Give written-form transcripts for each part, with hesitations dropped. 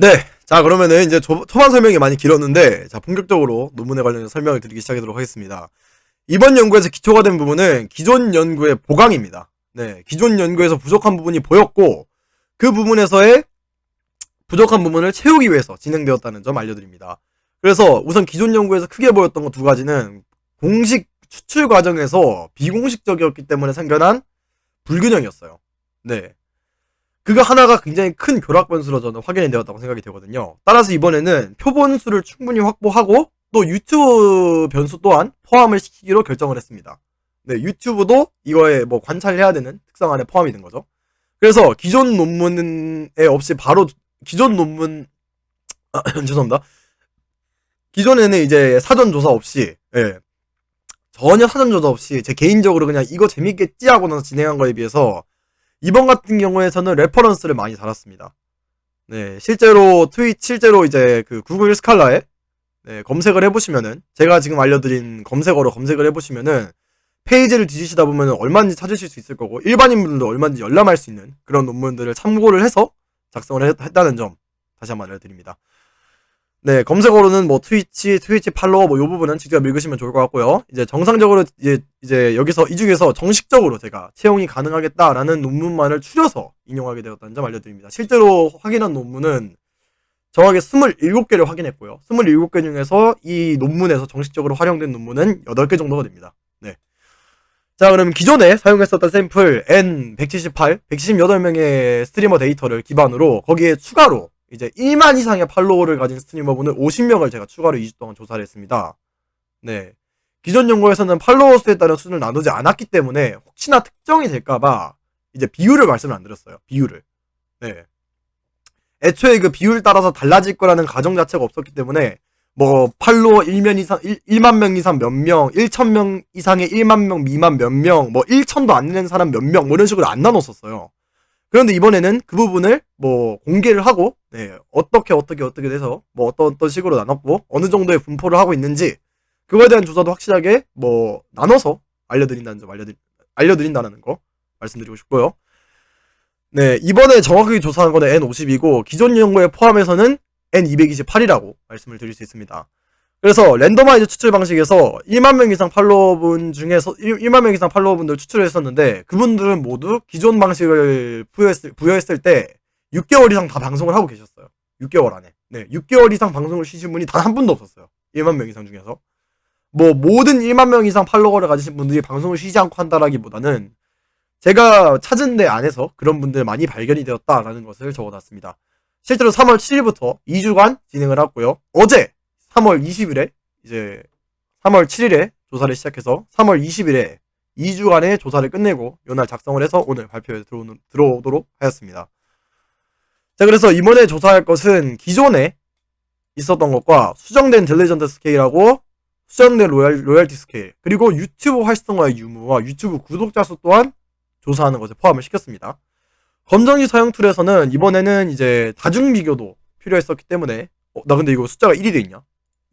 네. 자, 그러면은 이제 초반 설명이 많이 길었는데, 자, 본격적으로 논문에 관련해서 설명을 드리기 시작하도록 하겠습니다. 이번 연구에서 기초가 된 부분은 기존 연구의 보강입니다. 네. 기존 연구에서 부족한 부분이 보였고, 그 부분에서의 부족한 부분을 채우기 위해서 진행되었다는 점 알려드립니다. 그래서 우선 기존 연구에서 크게 보였던 것 두 가지는 공식 추출 과정에서 비공식적이었기 때문에 생겨난 불균형이었어요. 네. 그거 하나가 굉장히 큰 교락 변수로 저는 확인이 되었다고 생각이 되거든요. 따라서 이번에는 표본수를 충분히 확보하고 또 유튜브 변수 또한 포함을 시키기로 결정을 했습니다. 네, 유튜브도 이거에 뭐 관찰해야 되는 특성 안에 포함이 된 거죠. 그래서 기존 논문에 없이 바로 기존 논문 죄송합니다. 기존에는 이제 사전 조사 없이 전혀 사전 조사 없이 제 개인적으로 그냥 이거 재밌겠지 하고 나서 진행한 거에 비해서 이번 같은 경우에서는 레퍼런스를 많이 달았습니다. 네, 실제로 이제 그 구글 스칼라에 검색을 해보시면은 제가 지금 알려드린 검색어로 검색을 해보시면은 페이지를 뒤지시다 보면은 얼마든지 찾으실 수 있을 거고 일반인분들도 얼마든지 열람할 수 있는 그런 논문들을 참고를 해서 작성을 했다는 점 다시 한번 알려드립니다. 네, 검색어로는 뭐 트위치 팔로워 뭐 요 부분은 직접 읽으시면 좋을 것 같고요. 이제 정상적으로 이제 여기서 이 중에서 정식적으로 제가 채용이 가능하겠다라는 논문만을 추려서 인용하게 되었다는 점 알려드립니다. 실제로 확인한 논문은 정확하게 27개를 확인했고요. 27개 중에서 이 논문에서 정식적으로 활용된 논문은 8개 정도가 됩니다. 네. 자, 그럼 기존에 사용했었던 샘플 N178, 178명의 스트리머 데이터를 기반으로 거기에 추가로 이제 1만 이상의 팔로워를 가진 스트리머분을 50명을 제가 추가로 2주 동안 조사를 했습니다. 네. 기존 연구에서는 팔로워 수에 따른 수준을 나누지 않았기 때문에 혹시나 특정이 될까봐 이제 비율을 말씀을 안 드렸어요. 비율을. 네. 애초에 그 비율 따라서 달라질 거라는 가정 자체가 없었기 때문에 뭐 팔로워 1만 명 이상 몇 명, 1,000명 이상의 1만 명 미만 몇 명, 뭐 1,000도 안 되는 사람 몇 명, 뭐 이런 식으로 안 나눴었어요. 그런데 이번에는 그 부분을 뭐 공개를 하고 어떻게 돼서 뭐 어떤 식으로 나눴고 어느 정도의 분포를 하고 있는지 그거에 대한 조사도 확실하게 뭐 나눠서 알려드린다는 점 알려드린다는 거 말씀드리고 싶고요. 네, 이번에 정확하게 조사한 거는 N50이고 기존 연구에 포함해서는 N228이라고 말씀을 드릴 수 있습니다. 그래서 랜더마이즈 추출 방식에서 1만 명 이상 팔로워분 중에서 1만 명 이상 팔로워분들 추출을 했었는데 그분들은 모두 기존 방식을 부여했을 때 6개월 이상 다 방송을 하고 계셨어요. 6개월 안에. 네, 6개월 이상 방송을 쉬신 분이 단 한 분도 없었어요. 1만 명 이상 중에서. 뭐 모든 1만 명 이상 팔로워를 가지신 분들이 방송을 쉬지 않고 한다라기보다는 제가 찾은 데 안에서 그런 분들 많이 발견이 되었다라는 것을 적어놨습니다. 실제로 3월 7일부터 2주간 진행을 하고요. 어제 3월 20일에 이제 3월 7일에 조사를 시작해서 3월 20일에 2주간의 조사를 끝내고 요날 작성을 해서 오늘 발표에 들어오도록 하였습니다. 자, 그래서 이번에 조사할 것은 기존에 있었던 것과 수정된 딜리전트 스케일하고 수정된 로열티 스케일 그리고 유튜브 활성화의 유무와 유튜브 구독자 수 또한 조사하는 것에 포함을 시켰습니다. 검정지 사용 툴에서는 이번에는 이제 다중 비교도 필요했었기 때문에 나 근데 이거 숫자가 1이 돼 있냐?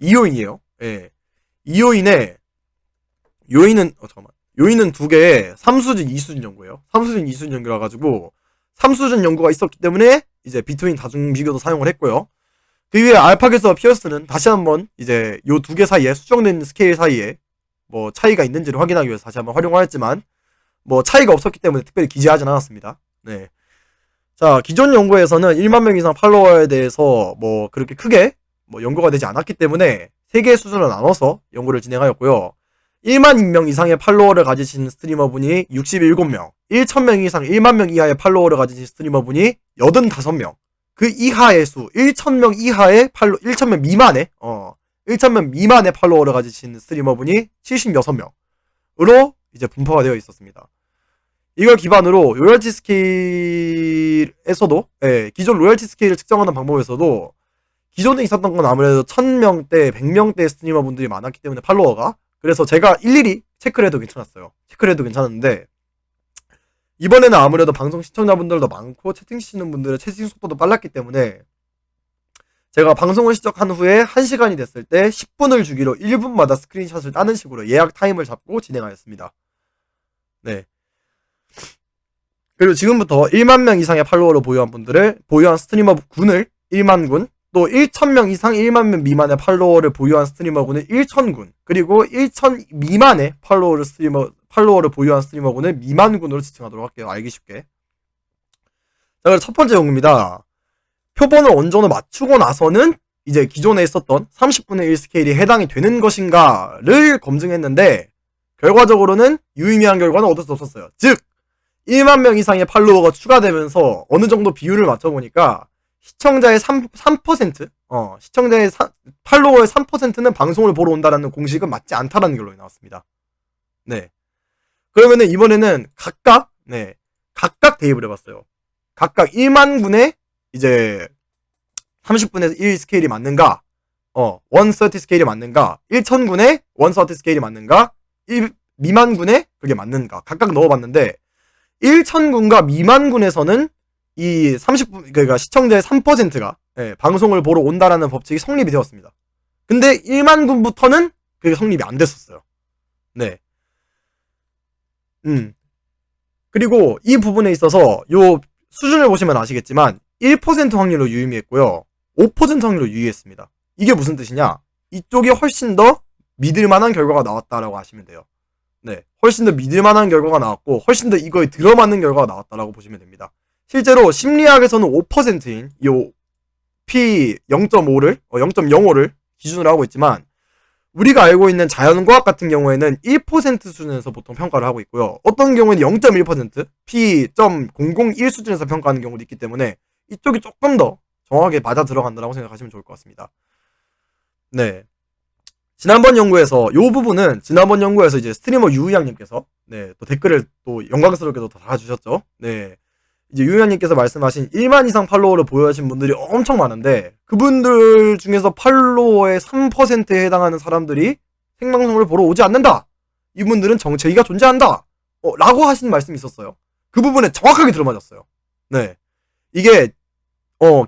2요인이에요. 예. 2요인에 요인은 두 개에 3수준, 2수준 연구예요. 3수준, 2수준 연구라 가지고 3수준 연구가 있었기 때문에 이제 비트윈 다중 비교도 사용을 했고요. 그 위에 알파게스와 피어스는 다시 한번 이제 요 두 개 사이에 수정된 스케일 사이에 뭐 차이가 있는지를 확인하기 위해서 다시 한번 활용을 했지만 뭐 차이가 없었기 때문에 특별히 기재하진 않았습니다. 네. 자, 기존 연구에서는 1만 명 이상 팔로워에 대해서 뭐 그렇게 크게 뭐 연구가 되지 않았기 때문에 3개의 수준으로 나눠서 연구를 진행하였고요. 1만 명 이상의 팔로워를 가지신 스트리머분이 67명, 1,000명 이상 1만 명 이하의 팔로워를 가지신 스트리머분이 85명, 그 이하의 수, 1,000명 이하의 1,000명 미만의 1,000명 미만의 팔로워를 가지신 스트리머분이 76명으로 이제 분포가 되어 있었습니다. 이걸 기반으로 로열티 스케일에서도 기존 로열티 스케일을 측정하는 방법에서도 기존에 있었던 건 아무래도 1000명대, 100명대 스트리머 분들이 많았기 때문에 팔로워가 그래서 제가 일일이 체크를 해도 괜찮았어요. 체크를 해도 괜찮은데 이번에는 아무래도 방송 시청자분들도 많고 채팅 치시는 분들의 채팅 속도도 빨랐기 때문에 제가 방송을 시작한 후에 1시간이 됐을 때 10분을 주기로 1분마다 스크린샷을 따는 식으로 예약 타임을 잡고 진행하였습니다. 네. 그리고 지금부터 1만 명 이상의 팔로워를 보유한 스트리머 군을 1만 군, 또 1,000명 이상 1만 명 미만의 팔로워를 보유한 스트리머군은 1,000군, 그리고 1,000 미만의 팔로워를 보유한 스트리머군은 미만군으로 지칭하도록 할게요. 알기 쉽게. 자, 그래서 첫 번째 연구입니다. 표본을 어느 정도 맞추고 나서는 이제 기존에 있었던 30분의 1 스케일이 해당이 되는 것인가를 검증했는데, 결과적으로는 유의미한 결과는 얻을 수 없었어요. 즉 1만 명 이상의 팔로워가 추가되면서 어느 정도 비율을 맞춰보니까 시청자의 3%, 시청자의 팔로워의 3%는 방송을 보러 온다라는 공식은 맞지 않다라는 결론이 나왔습니다. 네. 그러면은 이번에는 각각 대입을 해봤어요. 각각 1만 군의 이제 30분의 1 스케일이 맞는가, 130 스케일이 맞는가, 1,000군의 130 스케일이 맞는가, 1 미만군의 그게 맞는가, 각각 넣어봤는데, 1,000군과 미만군에서는 이 30분, 그러니까 시청자의 3%가 방송을 보러 온다라는 법칙이 성립이 되었습니다. 근데 1만군부터는 그게 성립이 안 됐었어요. 네. 그리고 이 부분에 있어서 요 수준을 보시면 아시겠지만 1% 확률로 유의미했고요. 5% 확률로 유의했습니다. 이게 무슨 뜻이냐? 이쪽이 훨씬 더 믿을만한 결과가 나왔다라고 하시면 돼요. 네, 훨씬 더 믿을만한 결과가 나왔고 훨씬 더 이거에 들어맞는 결과가 나왔다라고 보시면 됩니다. 실제로 심리학에서는 5%인 이 P 0.5를 0.05를 기준으로 하고 있지만, 우리가 알고 있는 자연과학 같은 경우에는 1% 수준에서 보통 평가를 하고 있고요. 어떤 경우에는 0.1%, P.001 수준에서 평가하는 경우도 있기 때문에 이쪽이 조금 더 정확하게 맞아 들어간다라고 생각하시면 좋을 것 같습니다. 네. 지난번 연구에서 이 부분은 지난번 연구에서 이제 스트리머 유의양님께서 또 댓글을 또 영광스럽게도 달아주셨죠. 네. 이제 유의양님께서 말씀하신 1만 이상 팔로워를 보유하신 분들이 엄청 많은데, 그분들 중에서 팔로워의 3%에 해당하는 사람들이 생방송을 보러 오지 않는다. 이분들은 정체기가 존재한다. 라고 하신 말씀이 있었어요. 그 부분에 정확하게 들어맞았어요. 네. 이게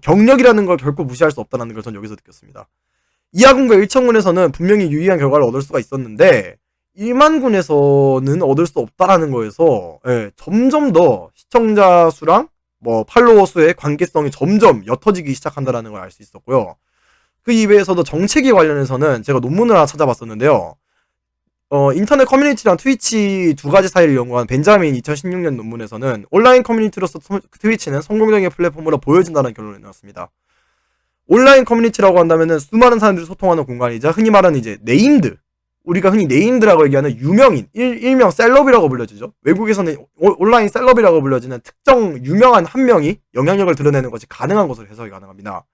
경력이라는 걸 결코 무시할 수 없다는 걸 전 여기서 느꼈습니다. 2하군과 1천군에서는 분명히 유의한 결과를 얻을 수가 있었는데 1만군에서는 얻을 수 없다라는 거에서 점점 더 시청자 수랑 팔로워 수의 관계성이 점점 옅어지기 시작한다라는 걸 알 수 있었고요. 그 이외에서도 정체기 관련해서는 제가 논문을 하나 찾아봤었는데요. 인터넷 커뮤니티랑 트위치 두 가지 사이를 연구한 벤자민 2016년 논문에서는 온라인 커뮤니티로서 트위치는 성공적인 플랫폼으로 보여진다는 결론이 나왔습니다. 온라인 커뮤니티라고 한다면은 수많은 사람들이 소통하는 공간이자 흔히 말하는 이제 네임드, 우리가 흔히 네임드라고 얘기하는 유명인, 일명 셀럽이라고 불려지죠. 외국에서는 온라인 셀럽이라고 불려지는 특정 유명한 한 명이 영향력을 드러내는 것이 가능한 것으로 해석이 가능합니다.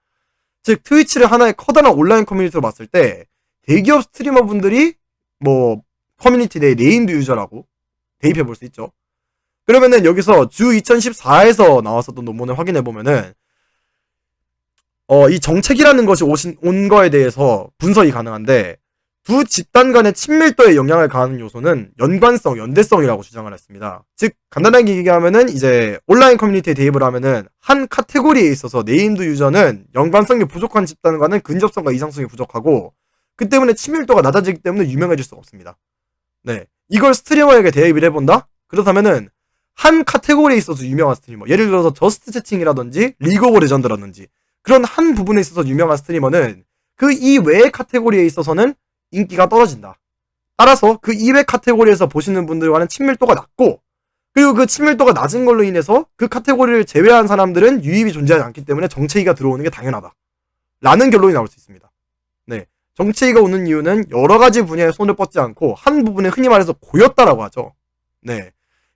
즉 트위치를 하나의 커다란 온라인 커뮤니티로 봤을 때 대기업 스트리머분들이 커뮤니티 내 네임드 유저라고 대입해 볼 수 있죠. 그러면은 여기서 주 2014에서 나왔었던 논문을 확인해 보면은 이 정책이라는 것이 온 거에 대해서 분석이 가능한데, 두 집단 간의 친밀도에 영향을 가하는 요소는 연관성, 연대성이라고 주장을 했습니다. 즉 간단하게 얘기하면은 이제 온라인 커뮤니티에 대입을 하면은 한 카테고리에 있어서 네임드 유저는 연관성이 부족한 집단과는 근접성과 이상성이 부족하고, 그 때문에 친밀도가 낮아지기 때문에 유명해질 수가 없습니다. 네, 이걸 스트리머에게 대입을 해본다? 그렇다면은 한 카테고리에 있어서 유명한 스트리머, 예를 들어서 저스트 채팅이라든지 리그 오브 레전드라든지 그런 한 부분에 있어서 유명한 스트리머는 그 이외의 카테고리에 있어서는 인기가 떨어진다. 따라서 그 이외 카테고리에서 보시는 분들과는 친밀도가 낮고, 그리고 그 친밀도가 낮은 걸로 인해서 그 카테고리를 제외한 사람들은 유입이 존재하지 않기 때문에 정체기가 들어오는 게 당연하다. 라는 결론이 나올 수 있습니다. 네, 정체기가 오는 이유는 여러 가지 분야에 손을 뻗지 않고 한 부분에 흔히 말해서 고였다라고 하죠. 네,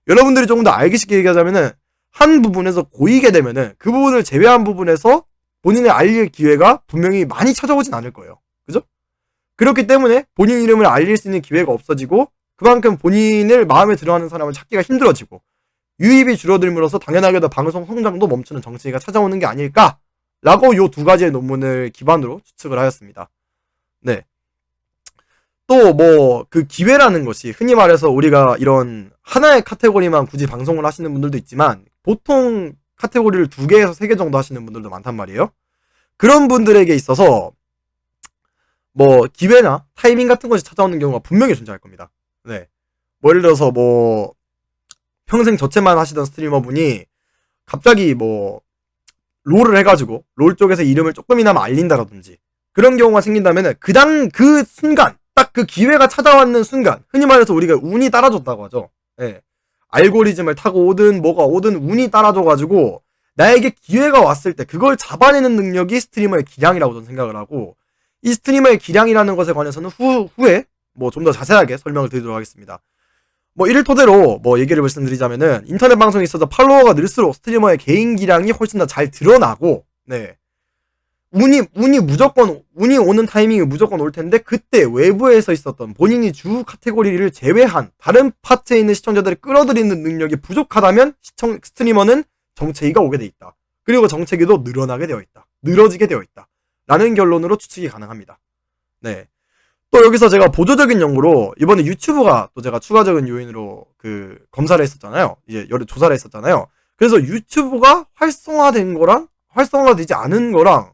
여러분들이 조금 더 알기 쉽게 얘기하자면은 한 부분에서 고이게 되면은 그 부분을 제외한 부분에서 본인의 알릴 기회가 분명히 많이 찾아오진 않을 거예요. 그죠? 그렇기 때문에 본인 이름을 알릴 수 있는 기회가 없어지고, 그만큼 본인을 마음에 들어하는 사람을 찾기가 힘들어지고, 유입이 줄어들므로써 당연하게도 방송 성장도 멈추는 정체기가 찾아오는 게 아닐까라고 요 두 가지의 논문을 기반으로 추측을 하였습니다. 네. 또 그 기회라는 것이 흔히 말해서 우리가 이런 하나의 카테고리만 굳이 방송을 하시는 분들도 있지만, 보통 카테고리를 2개에서 3개 정도 하시는 분들도 많단 말이에요. 그런 분들에게 있어서 기회나 타이밍 같은 것이 찾아오는 경우가 분명히 존재할 겁니다. 네. 예를 들어서 평생 저체만 하시던 스트리머 분이 갑자기 롤을 해가지고 롤 쪽에서 이름을 조금이나마 알린다라든지 그런 경우가 생긴다면은 그 순간 딱 그 기회가 찾아왔는 순간 흔히 말해서 우리가 운이 따라줬다고 하죠. 예. 알고리즘을 타고 오든 뭐가 오든 운이 따라줘가지고 나에게 기회가 왔을 때 그걸 잡아내는 능력이 스트리머의 기량이라고 저는 생각을 하고 이 스트리머의 기량이라는 것에 관해서는 후에 뭐 좀 더 자세하게 설명을 드리도록 하겠습니다. 뭐 이를 토대로 뭐 얘기를 말씀드리자면은 인터넷 방송에 있어서 팔로워가 늘수록 스트리머의 개인 기량이 훨씬 더 잘 드러나고 네. 운이 오는 타이밍이 무조건 올 텐데 그때 외부에서 있었던 본인이 주 카테고리를 제외한 다른 파트에 있는 시청자들을 끌어들이는 능력이 부족하다면 스트리머는 정체기가 오게 돼 있다. 그리고 정체기도 늘어나게 되어 있다. 늘어지게 되어 있다. 라는 결론으로 추측이 가능합니다. 네. 또 여기서 제가 보조적인 연구로 이번에 유튜브가 또 제가 추가적인 요인으로 그 검사를 했었잖아요. 이제 여러 조사를 했었잖아요. 그래서 유튜브가 활성화된 거랑 활성화되지 않은 거랑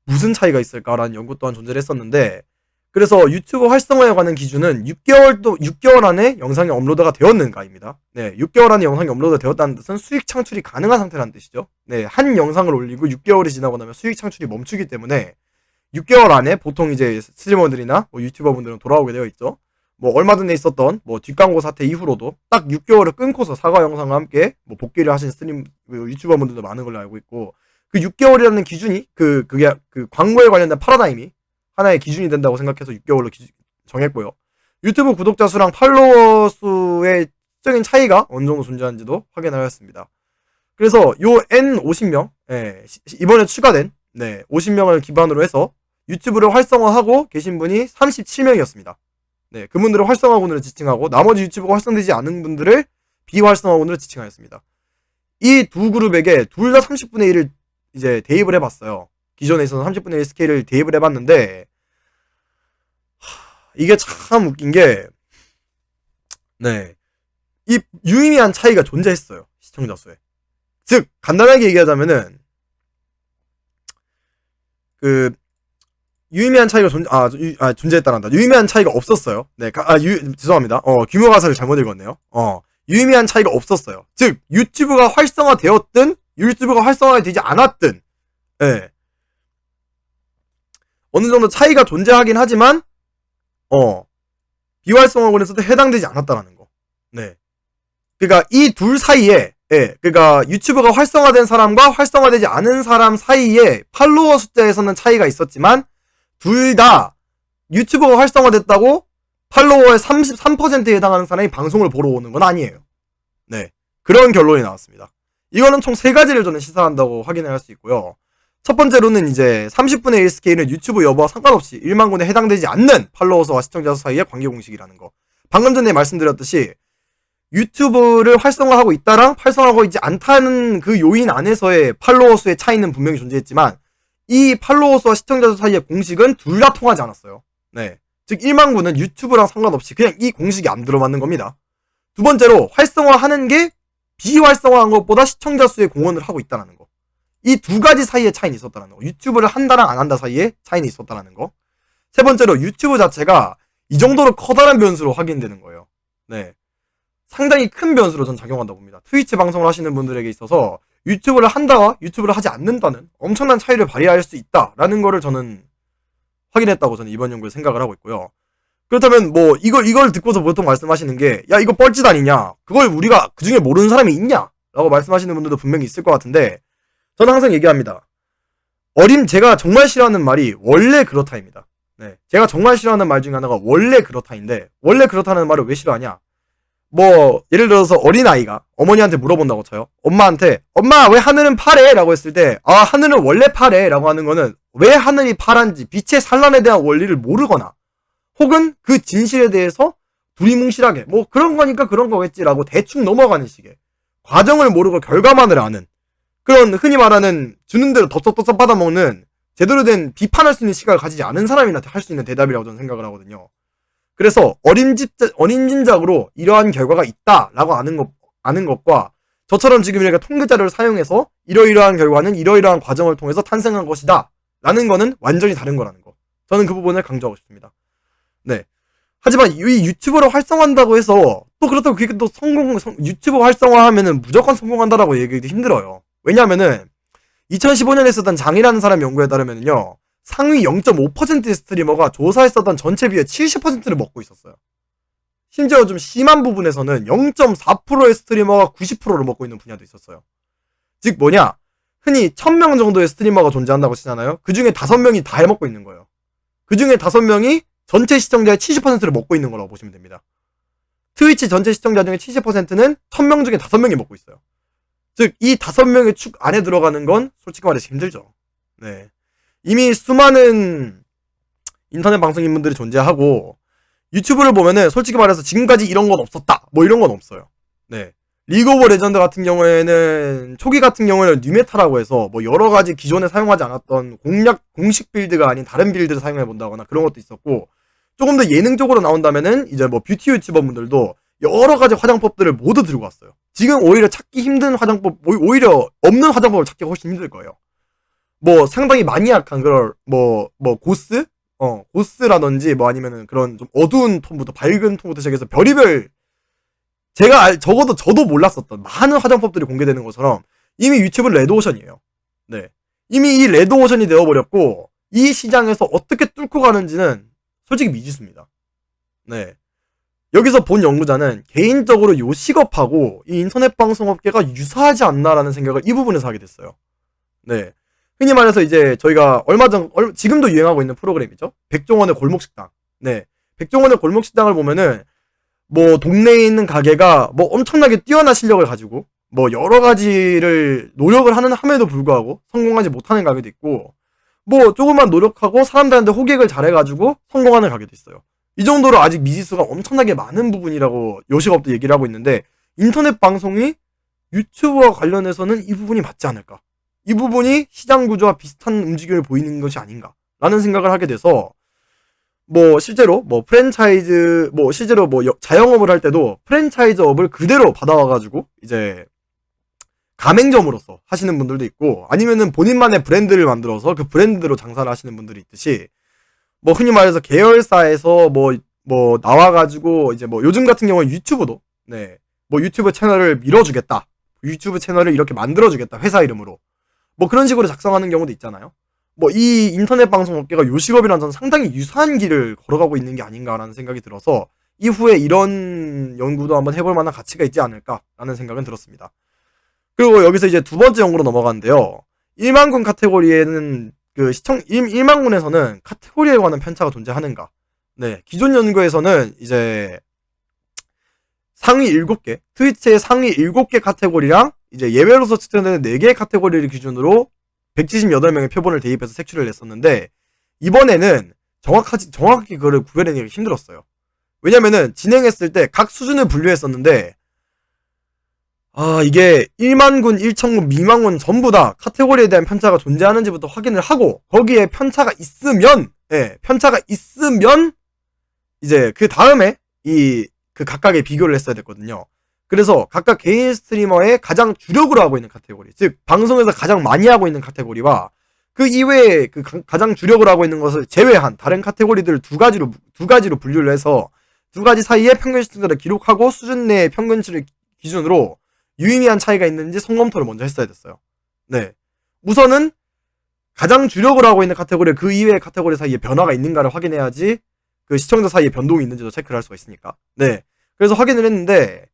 무슨 차이가 있을까라는 연구 또한 존재를 했었는데 그래서 유튜브 활성화에 관한 기준은 6개월 안에 영상이 업로드가 되었는가입니다. 네, 6개월 안에 영상이 업로드 되었다는 뜻은 수익 창출이 가능한 상태라는 뜻이죠. 네, 한 영상을 올리고 6개월이 지나고 나면 수익 창출이 멈추기 때문에 6개월 안에 보통 이제 스트리머들이나 뭐 유튜버분들은 돌아오게 되어 있죠. 뭐 얼마 전에 있었던 뭐 뒷광고 사태 이후로도 딱 6개월을 끊고서 사과 영상과 함께 뭐 복귀를 하신 유튜버분들도 많은 걸로 알고 있고 그 6개월이라는 기준이 그게 광고에 관련된 파라다임이 하나의 기준이 된다고 생각해서 6개월로 정했고요. 유튜브 구독자 수랑 팔로워 수의 적인 차이가 어느 정도 존재하는지도 확인하였습니다. 그래서 요 N50명 이번에 추가된 50명을 기반으로 해서 유튜브를 활성화하고 계신 분이 37명이었습니다. 네, 그분들을 활성화군으로 지칭하고 나머지 유튜브가 활성되지 않은 분들을 비활성화군으로 지칭하였습니다. 이 두 그룹에게 둘 다 30분의 1을 이제 대입을 해봤어요. 기존에 있어서 30분의 1 스케일을 대입을 해봤는데 이게 참 웃긴 게 이 유의미한 차이가 존재했어요. 시청자 수에. 즉 간단하게 얘기하자면은 그 유의미한 차이가 존재했다란다. 유의미한 차이가 없었어요. 네, 죄송합니다. 규모 가설을 잘못 읽었네요. 유의미한 차이가 없었어요. 즉 유튜브가 활성화되었든 유튜브가 활성화되지 않았든 어느 정도 차이가 존재하긴 하지만 비활성화군에서도 해당되지 않았다라는 거. 네. 그러니까 이 둘 사이에 그러니까 유튜브가 활성화된 사람과 활성화되지 않은 사람 사이에 팔로워 숫자에서는 차이가 있었지만 둘 다 유튜브가 활성화됐다고 팔로워의 33%에 해당하는 사람이 방송을 보러 오는 건 아니에요. 네. 그런 결론이 나왔습니다. 이거는 총 3가지를 저는 시사한다고 확인을 할 수 있고요. 첫 번째로는 이제 30분의 1 스케일은 유튜브 여부와 상관없이 1만 군에 해당되지 않는 팔로워 수와 시청자 수 사이의 관계 공식이라는 거. 방금 전에 말씀드렸듯이 유튜브를 활성화하고 있다랑 활성화하고 있지 않다는 그 요인 안에서의 팔로워 수의 차이는 분명히 존재했지만 이 팔로워 수와 시청자 수 사이의 공식은 둘 다 통하지 않았어요. 네. 즉 1만 군은 유튜브랑 상관없이 그냥 이 공식이 안 들어맞는 겁니다. 두 번째로 활성화하는 게 비활성화한 것보다 시청자 수에 공헌을 하고 있다는 거. 이 두 가지 사이에 차이는 있었다는 거. 유튜브를 한다랑 안 한다 사이에 차이는 있었다는 거. 세 번째로 유튜브 자체가 이 정도로 커다란 변수로 확인되는 거예요. 네. 상당히 큰 변수로 전 작용한다고 봅니다. 트위치 방송을 하시는 분들에게 있어서 유튜브를 한다와 유튜브를 하지 않는다는 엄청난 차이를 발휘할 수 있다라는 거를 저는 확인했다고 저는 이번 연구에 생각을 하고 있고요. 그렇다면 뭐 이걸 듣고서 보통 말씀하시는 게 야 이거 뻘짓 아니냐, 그걸 우리가 그중에 모르는 사람이 있냐 라고 말씀하시는 분들도 분명히 있을 것 같은데 저는 항상 얘기합니다. 제가 정말 싫어하는 말이 원래 그렇다입니다. 네, 제가 정말 싫어하는 말 중에 하나가 원래 그렇다인데 원래 그렇다는 말을 왜 싫어하냐, 뭐 예를 들어서 어린아이가 어머니한테 물어본다고 쳐요. 엄마한테 엄마 왜 하늘은 파래? 라고 했을 때 아 하늘은 원래 파래 라고 하는 거는 왜 하늘이 파란지 빛의 산란에 대한 원리를 모르거나 혹은 그 진실에 대해서 두리뭉실하게 뭐 그런 거니까 그런 거겠지라고 대충 넘어가는 식의 과정을 모르고 결과만을 아는 그런 흔히 말하는 주는 대로 덥석덥석 받아먹는 제대로 된 비판할 수 있는 시각을 가지지 않은 사람이나 할 수 있는 대답이라고 저는 생각을 하거든요. 그래서 어림짐작으로 이러한 결과가 있다라고 아는 것과 저처럼 지금 이렇게 통계 자료를 사용해서 이러이러한 결과는 이러이러한 과정을 통해서 탄생한 것이다 라는 거는 완전히 다른 거라는 거. 저는 그 부분을 강조하고 싶습니다. 네. 하지만 이 유튜브를 활성화한다고 해서 또 그렇다고 그게 또 유튜브 활성화하면은 무조건 성공한다라고 얘기하기도 힘들어요. 왜냐면은 2015년에 있었던 장이라는 사람 연구에 따르면요. 상위 0.5%의 스트리머가 조사했었던 전체 비의 70%를 먹고 있었어요. 심지어 좀 심한 부분에서는 0.4%의 스트리머가 90%를 먹고 있는 분야도 있었어요. 즉 뭐냐? 흔히 1000명 정도의 스트리머가 존재한다고 치잖아요. 그 중에 5명이 다 해먹고 있는 거예요. 그 중에 5명이 전체 시청자의 70%를 먹고 있는 거라고 보시면 됩니다. 트위치 전체 시청자 중에 70%는 1000명 중에 5명이 먹고 있어요. 즉, 이 5명의 축 안에 들어가는 건 솔직히 말해서 힘들죠. 네. 이미 수많은 인터넷 방송인분들이 존재하고, 유튜브를 보면은 솔직히 말해서 지금까지 이런 건 없었다. 뭐 이런 건 없어요. 네. 리그 오브 레전드 같은 경우에는, 초기 같은 경우에는 뉴메타라고 해서 뭐 여러 가지 기존에 사용하지 않았던 공식 빌드가 아닌 다른 빌드를 사용해 본다거나 그런 것도 있었고, 조금 더 예능적으로 나온다면은 이제 뭐 뷰티 유튜버 분들도 여러 가지 화장법들을 모두 들고 왔어요. 지금 오히려 찾기 힘든 화장법, 오히려 없는 화장법을 찾기가 훨씬 힘들 거예요. 뭐 상당히 마니악한 그런 뭐 고스? 고스라든지 뭐 아니면은 그런 좀 어두운 톤부터 밝은 톤부터 시작해서 별의별 적어도 저도 몰랐었던 많은 화장법들이 공개되는 것처럼 이미 유튜브는 레드오션이에요. 네. 이미 이 레드오션이 되어버렸고 이 시장에서 어떻게 뚫고 가는지는 솔직히 미지수입니다. 네. 여기서 본 연구자는 개인적으로 요식업하고 이 인터넷 방송업계가 유사하지 않나라는 생각을 이 부분에서 하게 됐어요. 네. 흔히 말해서 이제 저희가 지금도 유행하고 있는 프로그램이죠. 백종원의 골목식당. 네. 백종원의 골목식당을 보면은 뭐 동네에 있는 가게가 뭐 엄청나게 뛰어난 실력을 가지고 뭐 여러 가지를 노력을 함에도 불구하고 성공하지 못하는 가게도 있고 뭐 조금만 노력하고 사람들한테 호객을 잘해가지고 성공하는 가게도 있어요. 이 정도로 아직 미지수가 엄청나게 많은 부분이라고 요식업도 얘기를 하고 있는데 인터넷 방송이 유튜브와 관련해서는 이 부분이 맞지 않을까? 이 부분이 시장 구조와 비슷한 움직임을 보이는 것이 아닌가라는 생각을 하게 돼서 뭐 실제로 뭐 프랜차이즈 뭐 실제로 뭐 자영업을 할 때도 프랜차이즈업을 그대로 받아와가지고 이제 가맹점으로서 하시는 분들도 있고 아니면은 본인만의 브랜드를 만들어서 그 브랜드로 장사를 하시는 분들이 있듯이 뭐 흔히 말해서 계열사에서 뭐 나와가지고 이제 뭐 요즘 같은 경우는 유튜브도 네 뭐 유튜브 채널을 밀어주겠다 유튜브 채널을 이렇게 만들어주겠다 회사 이름으로 뭐 그런 식으로 작성하는 경우도 있잖아요. 뭐 이 인터넷 방송 업계가 요식업이랑 저는 상당히 유사한 길을 걸어가고 있는 게 아닌가라는 생각이 들어서 이후에 이런 연구도 한번 해볼 만한 가치가 있지 않을까라는 생각은 들었습니다. 그리고 여기서 이제 두 번째 연구로 넘어가는데요. 1만군 카테고리에는 그 1만군에서는 카테고리에 관한 편차가 존재하는가? 네. 기존 연구에서는 이제 상위 7개, 트위치의 상위 7개 카테고리랑 이제 예외로서 추천되는 4개의 카테고리를 기준으로 178명의 표본을 대입해서 색출을 냈었는데 이번에는 정확히 그거를 구별해내기 힘들었어요. 왜냐면은 진행했을 때 각 수준을 분류했었는데 이게 1만군, 1천군, 미만군 전부 다 카테고리에 대한 편차가 존재하는지부터 확인을 하고 거기에 편차가 있으면 이제 그 다음에 그 각각의 비교를 했어야 됐거든요. 그래서 각각 개인 스트리머의 가장 주력으로 하고 있는 카테고리, 즉 방송에서 가장 많이 하고 있는 카테고리와 그 이외에 그 가장 주력으로 하고 있는 것을 제외한 다른 카테고리들을 두 가지로 분류를 해서 두 가지 사이의 평균 시청자를 기록하고 수준 내의 평균치를 기준으로 유의미한 차이가 있는지 성검토를 먼저 했어야 됐어요. 네. 우선은 가장 주력으로 하고 있는 카테고리 그 이외의 카테고리 사이에 변화가 있는가를 확인해야지 그 시청자 사이에 변동이 있는지도 체크를 할 수가 있으니까. 네. 그래서 확인을 했는데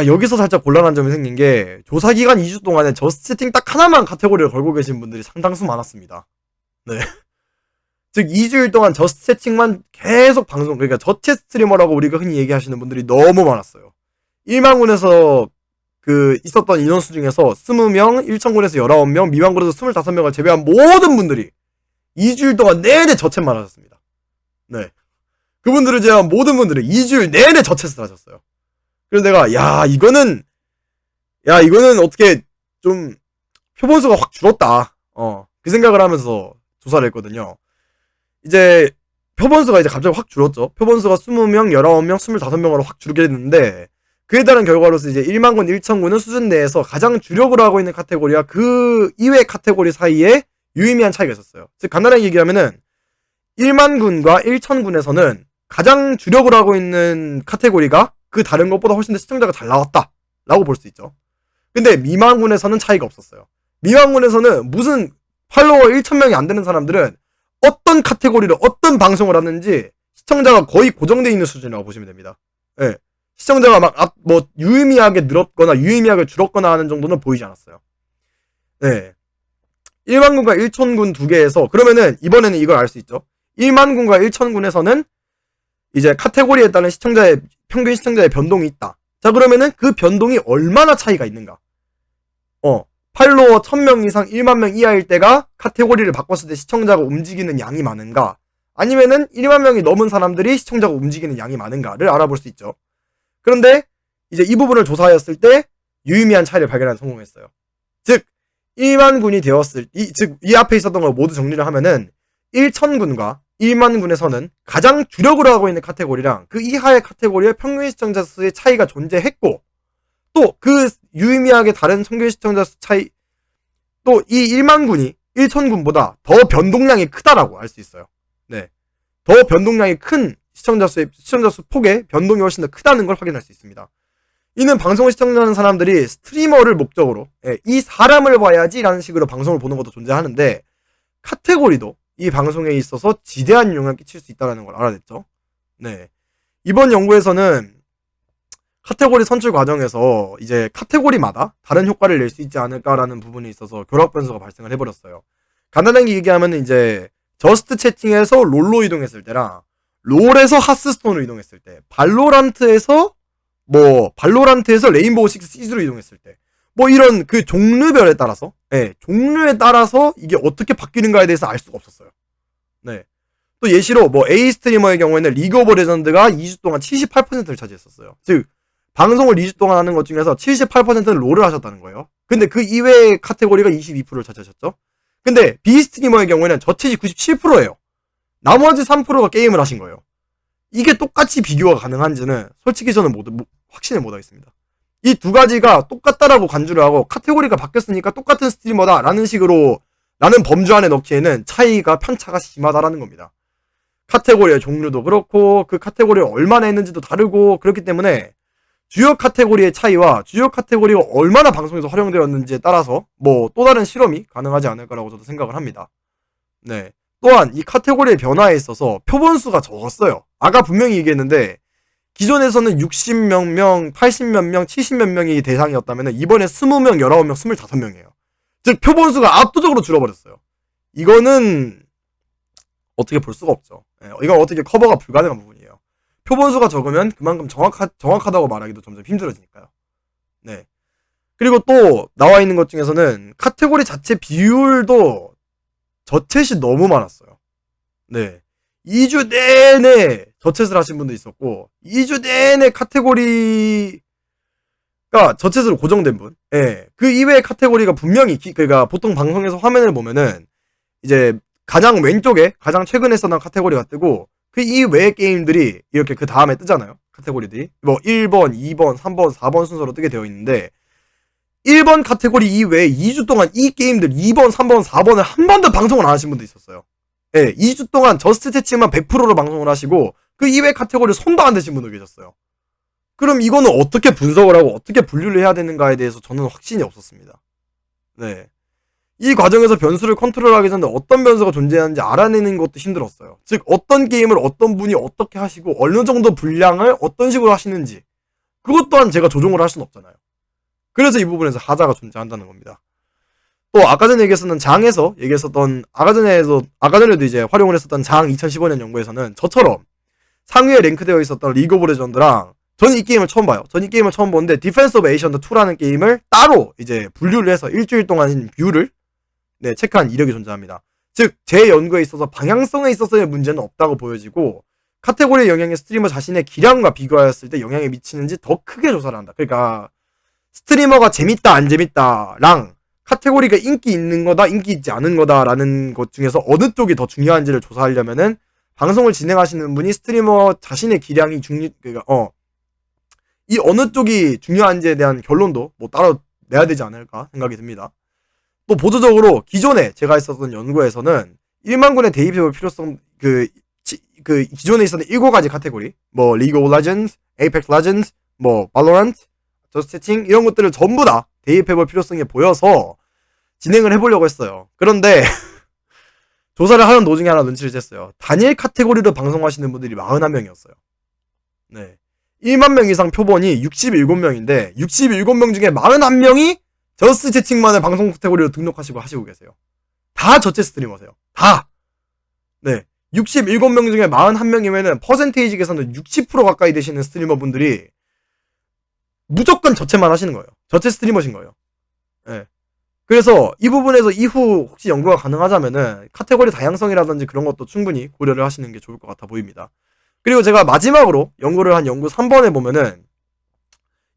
여기서 살짝 곤란한 점이 생긴 게 조사 기간 2주 동안에 저스트 채팅 딱 하나만 카테고리를 걸고 계신 분들이 상당수 많았습니다. 네. 즉 2주일 동안 저스트 채팅만 계속 방송, 그러니까 저체 스트리머라고 우리가 흔히 얘기하시는 분들이 너무 많았어요. 1만군에서 그 있었던 인원수 중에서 20명, 1천군에서 19명, 미만군에서 25명을 제외한 모든 분들이 2주일 동안 내내 저챗만 하셨습니다. 네. 그분들을 제외한 모든 분들이 2주일 내내 저챗을 하셨어요. 그래서 내가 이거는 어떻게 좀 표본수가 확 줄었다. 그 생각을 하면서 조사를 했거든요. 이제 표본수가 이제 갑자기 확 줄었죠. 표본수가 20명, 19명, 25명으로 확 줄게 됐는데 그에 따른 결과로서 이제 1만군, 1천군은 수준 내에서 가장 주력으로 하고 있는 카테고리와 그 이외 카테고리 사이에 유의미한 차이가 있었어요. 즉 간단하게 얘기하면은 1만군과 1천군에서는 가장 주력으로 하고 있는 카테고리가 그 다른 것보다 훨씬 더 시청자가 잘 나왔다 라고 볼 수 있죠. 근데 미만군에서는 차이가 없었어요. 미만군에서는 무슨 팔로워 1,000명이 안 되는 사람들은 어떤 카테고리를 어떤 방송을 하는지 시청자가 거의 고정되어 있는 수준이라고 보시면 됩니다. 예. 시청자가 막 유의미하게 늘었거나 유의미하게 줄었거나 하는 정도는 보이지 않았어요. 네. 1만군과 1천군 두 개에서 그러면은 이번에는 이걸 알 수 있죠. 1만군과 1천군에서는 이제 카테고리에 따른 평균 시청자의 변동이 있다. 자, 그러면은 그 변동이 얼마나 차이가 있는가? 팔로워 1000명 이상 1만 명 이하일 때가 카테고리를 바꿨을 때 시청자가 움직이는 양이 많은가? 아니면은 1만 명이 넘은 사람들이 시청자가 움직이는 양이 많은가를 알아볼 수 있죠. 그런데 이제 이 부분을 조사하였을 때 유의미한 차이를 발견하는 성공했어요. 즉 1만 군이 되었을 이 앞에 있었던 걸 모두 정리를 하면은 1천군과 1만 군에서는 가장 주력으로 하고 있는 카테고리랑 그 이하의 카테고리의 평균 시청자 수의 차이가 존재했고, 또 그 유의미하게 다른 평균 시청자 수 차이, 또 이 1만 군이 1천군보다 더 변동량이 크다라고 알 수 있어요. 네, 더 변동량이 큰 시청자 수 폭의 변동이 훨씬 더 크다는 걸 확인할 수 있습니다. 이는 방송을 시청하는 사람들이 스트리머를 목적으로 이 사람을 봐야지라는 식으로 방송을 보는 것도 존재하는데, 카테고리도 이 방송에 있어서 지대한 영향을 끼칠 수 있다는 걸 알아냈죠. 네, 이번 연구에서는 카테고리 선출 과정에서 이제 카테고리마다 다른 효과를 낼 수 있지 않을까라는 부분이 있어서 결합 변수가 발생을 해버렸어요. 간단하게 얘기하면 이제 저스트 채팅에서 롤로 이동했을 때랑 롤에서 하스스톤으로 이동했을 때, 발로란트에서 레인보우 식스 시즈로 이동했을 때, 이런 그 종류별에 따라서, 종류에 따라서 이게 어떻게 바뀌는가에 대해서 알 수가 없었어요. 네. 또 예시로 A 스트리머의 경우에는 리그 오브 레전드가 2주 동안 78%를 차지했었어요. 즉 방송을 2주 동안 하는 것 중에서 78%는 롤을 하셨다는 거예요. 근데 그 이외의 카테고리가 22%를 차지하셨죠. 근데 B 스트리머의 경우에는 저체지 97%예요. 나머지 3%가 게임을 하신 거예요. 이게 똑같이 비교가 가능한지는 솔직히 저는 확신을 못하겠습니다. 이 두 가지가 똑같다라고 간주를 하고 카테고리가 바뀌었으니까 똑같은 스트리머다라는 식으로 라는 범주 안에 넣기에는 편차가 심하다라는 겁니다. 카테고리의 종류도 그렇고 그 카테고리를 얼마나 했는지도 다르고, 그렇기 때문에 주요 카테고리의 차이와 주요 카테고리가 얼마나 방송에서 활용되었는지에 따라서 또 다른 실험이 가능하지 않을까라고 저도 생각을 합니다. 네. 또한 이 카테고리의 변화에 있어서 표본수가 적었어요. 아까 분명히 얘기했는데 기존에서는 60몇 명, 80몇 명, 70몇 명이 대상이었다면 이번에 20명, 19명, 25명이에요. 즉 표본수가 압도적으로 줄어버렸어요. 이거는 어떻게 볼 수가 없죠. 이건 어떻게 커버가 불가능한 부분이에요. 표본수가 적으면 그만큼 정확하다고 말하기도 점점 힘들어지니까요. 네. 그리고 또 나와 있는 것 중에서는 카테고리 자체 비율도 저챗이 너무 많았어요. 네. 2주 내내 저챗을 하신 분도 있었고, 2주 내내 카테고리가 저챗으로 고정된 분. 예. 그 이외의 카테고리가 분명히, 그러니까 보통 방송에서 화면을 보면은 이제 가장 왼쪽에 가장 최근에 써놓은 카테고리가 뜨고, 그 이외의 게임들이 이렇게 그 다음에 뜨잖아요. 카테고리들이. 1번, 2번, 3번, 4번 순서로 뜨게 되어 있는데, 1번 카테고리 이외에 2주 동안 이 게임들 2번, 3번, 4번을 한 번도 방송을 안 하신 분도 있었어요. 예, 2주 동안 저스트 채팅만 100%로 방송을 하시고 그 이외 카테고리 손도 안 대신 분도 계셨어요. 그럼 이거는 어떻게 분석을 하고 어떻게 분류를 해야 되는가에 대해서 저는 확신이 없었습니다. 네. 이 과정에서 변수를 컨트롤하기 전에 어떤 변수가 존재하는지 알아내는 것도 힘들었어요. 즉 어떤 게임을 어떤 분이 어떻게 하시고 어느 정도 분량을 어떤 식으로 하시는지 그것 또한 제가 조종을 할 수는 없잖아요. 그래서 이 부분에서 하자가 존재한다는 겁니다. 또 아까 전에 얘기했었던 아까 전에도 이제 활용을 했었던 장 2015년 연구에서는 저처럼 상위에 랭크되어 있었던 리그 오브 레전드랑, 저는 이 게임을 처음 봐요. 저는 이 게임을 처음 보는데 디펜스 오브 에이션드 2라는 게임을 따로 이제 분류를 해서 일주일 동안 뷰를 체크한 이력이 존재합니다. 즉 제 연구에 있어서 방향성에 있어서의 문제는 없다고 보여지고, 카테고리의 영향이 스트리머 자신의 기량과 비교하였을 때 영향이 미치는지 더 크게 조사를 한다. 그러니까 스트리머가 재밌다 안 재밌다랑 카테고리가 인기 있는 거다 인기 있지 않은 거다라는 것 중에서 어느 쪽이 더 중요한지를 조사하려면은 방송을 진행하시는 분이 스트리머 자신의 기량이 이 어느 쪽이 중요한지에 대한 결론도 따로 내야 되지 않을까 생각이 듭니다. 또 보조적으로 기존에 제가 했었던 연구에서는 1만 군의 대입해볼 필요성, 기존에 있었던 7가지 카테고리, 리그 오브 레전드, 에이펙스 레전드, 발로란트, 저스트 채팅 이런 것들을 전부 다 대입해볼 필요성이 보여서 진행을 해보려고 했어요. 그런데 조사를 하는 도중에 하나 눈치를 챘어요. 단일 카테고리로 방송하시는 분들이 41명이었어요. 네. 1만 명 이상 표본이 67명인데 67명 중에 41명이 저스 채팅만을 방송 카테고리로 등록하시고 하시고 계세요. 다 저체 스트리머세요. 다. 네. 67명 중에 41명이면은 퍼센테이지 계산도 60% 가까이 되시는 스트리머 분들이 무조건 저체만 하시는 거예요. 저체 스트리머신 거예요. 네. 그래서 이 부분에서 이후 혹시 연구가 가능하자면은 카테고리 다양성이라든지 그런 것도 충분히 고려를 하시는 게 좋을 것 같아 보입니다. 그리고 제가 마지막으로 연구를 한 연구 3번에 보면은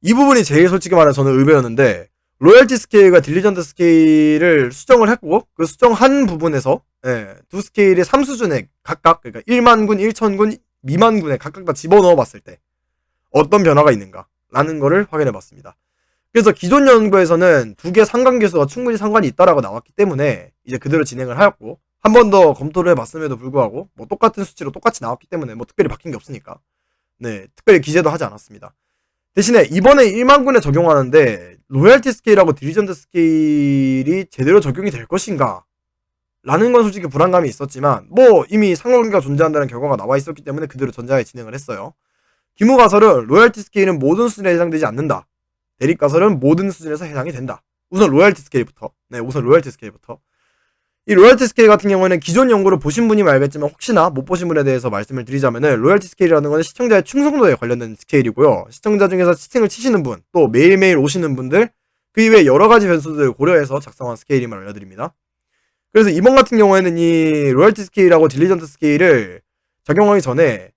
이 부분이 제일 솔직히 말해 저는 의외였는데 로열티 스케일과 딜리전트 스케일을 수정을 했고 그 수정한 부분에서 두 스케일의 3수준에 각각 그러니까 1만 군, 1천 군, 미만 군에 각각 다 집어넣어 봤을 때 어떤 변화가 있는가 라는 거를 확인해 봤습니다. 그래서 기존 연구에서는 두 개 상관계수가 충분히 상관이 있다라고 나왔기 때문에 이제 그대로 진행을 하였고 한 번 더 검토를 해봤음에도 불구하고 뭐 똑같은 수치로 똑같이 나왔기 때문에 뭐 특별히 바뀐 게 없으니까 네 특별히 기재도 하지 않았습니다. 대신에 이번에 1만 군에 적용하는데 로열티 스케일하고 딜리전트 스케일이 제대로 적용이 될 것인가 라는 건 솔직히 불안감이 있었지만 뭐 이미 상관관계가 존재한다는 결과가 나와 있었기 때문에 그대로 전자에 진행을 했어요. 기무가설은 로열티 스케일은 모든 수준에 해당되지 않는다. 대립가설은 모든 수준에서 해당이 된다. 우선 로열티 스케일부터. 네, 우선 로열티 스케일부터. 이 로열티 스케일 같은 경우에는 기존 연구를 보신 분이면 알겠지만 혹시나 못 보신 분에 대해서 말씀을 드리자면은 로열티 스케일이라는 것은 시청자의 충성도에 관련된 스케일이고요. 시청자 중에서 채팅을 치시는 분, 또 매일매일 오시는 분들, 그 이외에 여러 가지 변수들을 고려해서 작성한 스케일임을 알려드립니다. 그래서 이번 같은 경우에는 이 로열티 스케일하고 딜리전트 스케일을 적용하기 전에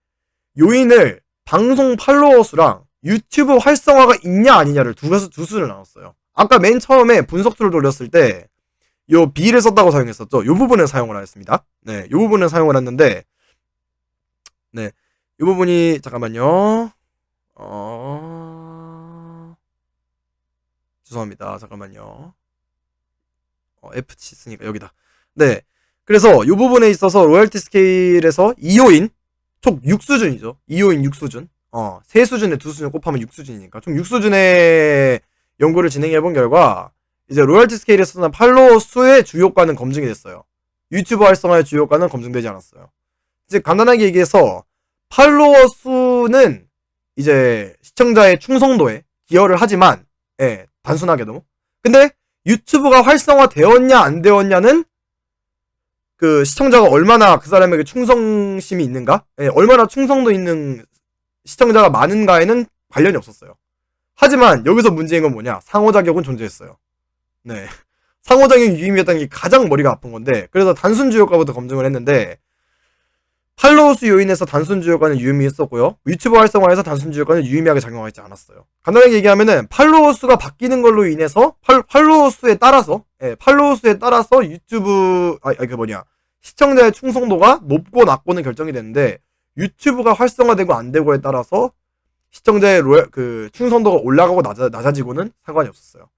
요인을 방송 팔로워 수랑 유튜브 활성화가 있냐 아니냐를 두 수를 나눴어요. 아까 맨 처음에 분석 툴을 돌렸을 때 요 B를 썼다고 사용했었죠. 요 부분을 사용을 하였습니다. 네, 요 부분을 사용을 했는데 네, 요 부분이 잠깐만요. 죄송합니다. 잠깐만요. F7 쓰니까 여기다. 네, 그래서 요 부분에 있어서 로열티 스케일에서 2호인 총 6수준이죠. 2호인 6수준. 3수준에 2수준 곱하면 6수준이니까 총 6수준의 연구를 진행해본 결과 이제 로열티 스케일에서는 팔로워 수의 주요가는 검증이 됐어요. 유튜브 활성화의 주요가는 검증되지 않았어요. 이제 간단하게 얘기해서 팔로워 수는 이제 시청자의 충성도에 기여를 하지만 단순하게도 근데 유튜브가 활성화되었냐 안 되었냐는 그 시청자가 얼마나 그 사람에게 충성심이 있는가 얼마나 충성도 있는 시청자가 많은가에는 관련이 없었어요. 하지만 여기서 문제인 건 뭐냐? 상호작용은 존재했어요. 네. 상호작용 유의미했다는 게 가장 머리가 아픈 건데 그래서 단순 주요가부터 검증을 했는데 팔로우 수 요인에서 단순 주요가는 유의미했었고요. 유튜브 활성화에서 단순 주요가는 유의미하게 작용하지 않았어요. 간단하게 얘기하면은 팔로우 수가 바뀌는 걸로 인해서 팔로우 수에 따라서 유튜브 시청자의 충성도가 높고 낮고는 결정이 되는데 유튜브가 활성화되고 안 되고에 따라서 시청자의 충성도가 올라가고 낮아지고는 상관이 없었어요.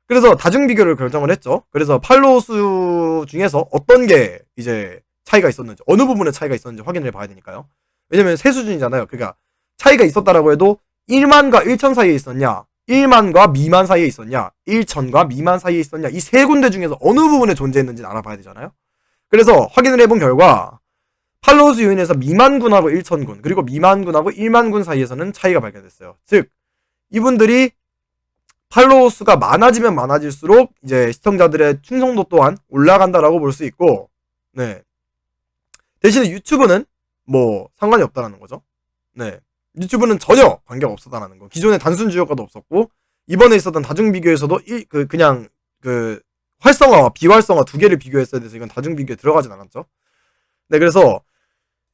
그래서 다중 비교를 결정을 했죠. 그래서 팔로우 수 중에서 어떤 게 이제 차이가 있었는지, 어느 부분에 차이가 있었는지 확인을 해봐야 되니까요. 왜냐면 세 수준이잖아요. 그러니까 차이가 있었다라고 해도 1만과 1천 사이에 있었냐, 1만과 미만 사이에 있었냐, 1천과 미만 사이에 있었냐, 이 세 군데 중에서 어느 부분에 존재했는지 알아봐야 되잖아요. 그래서 확인을 해본 결과 팔로우 수 요인에서 미만군하고 1천군 그리고 미만군하고 1만군 사이에서는 차이가 발견됐어요. 즉 이분들이 팔로우 수가 많아지면 많아질수록 이제 시청자들의 충성도 또한 올라간다라고 볼 수 있고 네. 대신에 유튜브는 뭐 상관이 없다라는 거죠. 네. 유튜브는 전혀 관계가 없었다라는 거. 기존에 단순 주요가도 없었고 이번에 있었던 다중 비교에서도 그냥 활성화와 비활성화 두 개를 비교했어야 돼서 이건 다중 비교에 들어가진 않았죠. 네, 그래서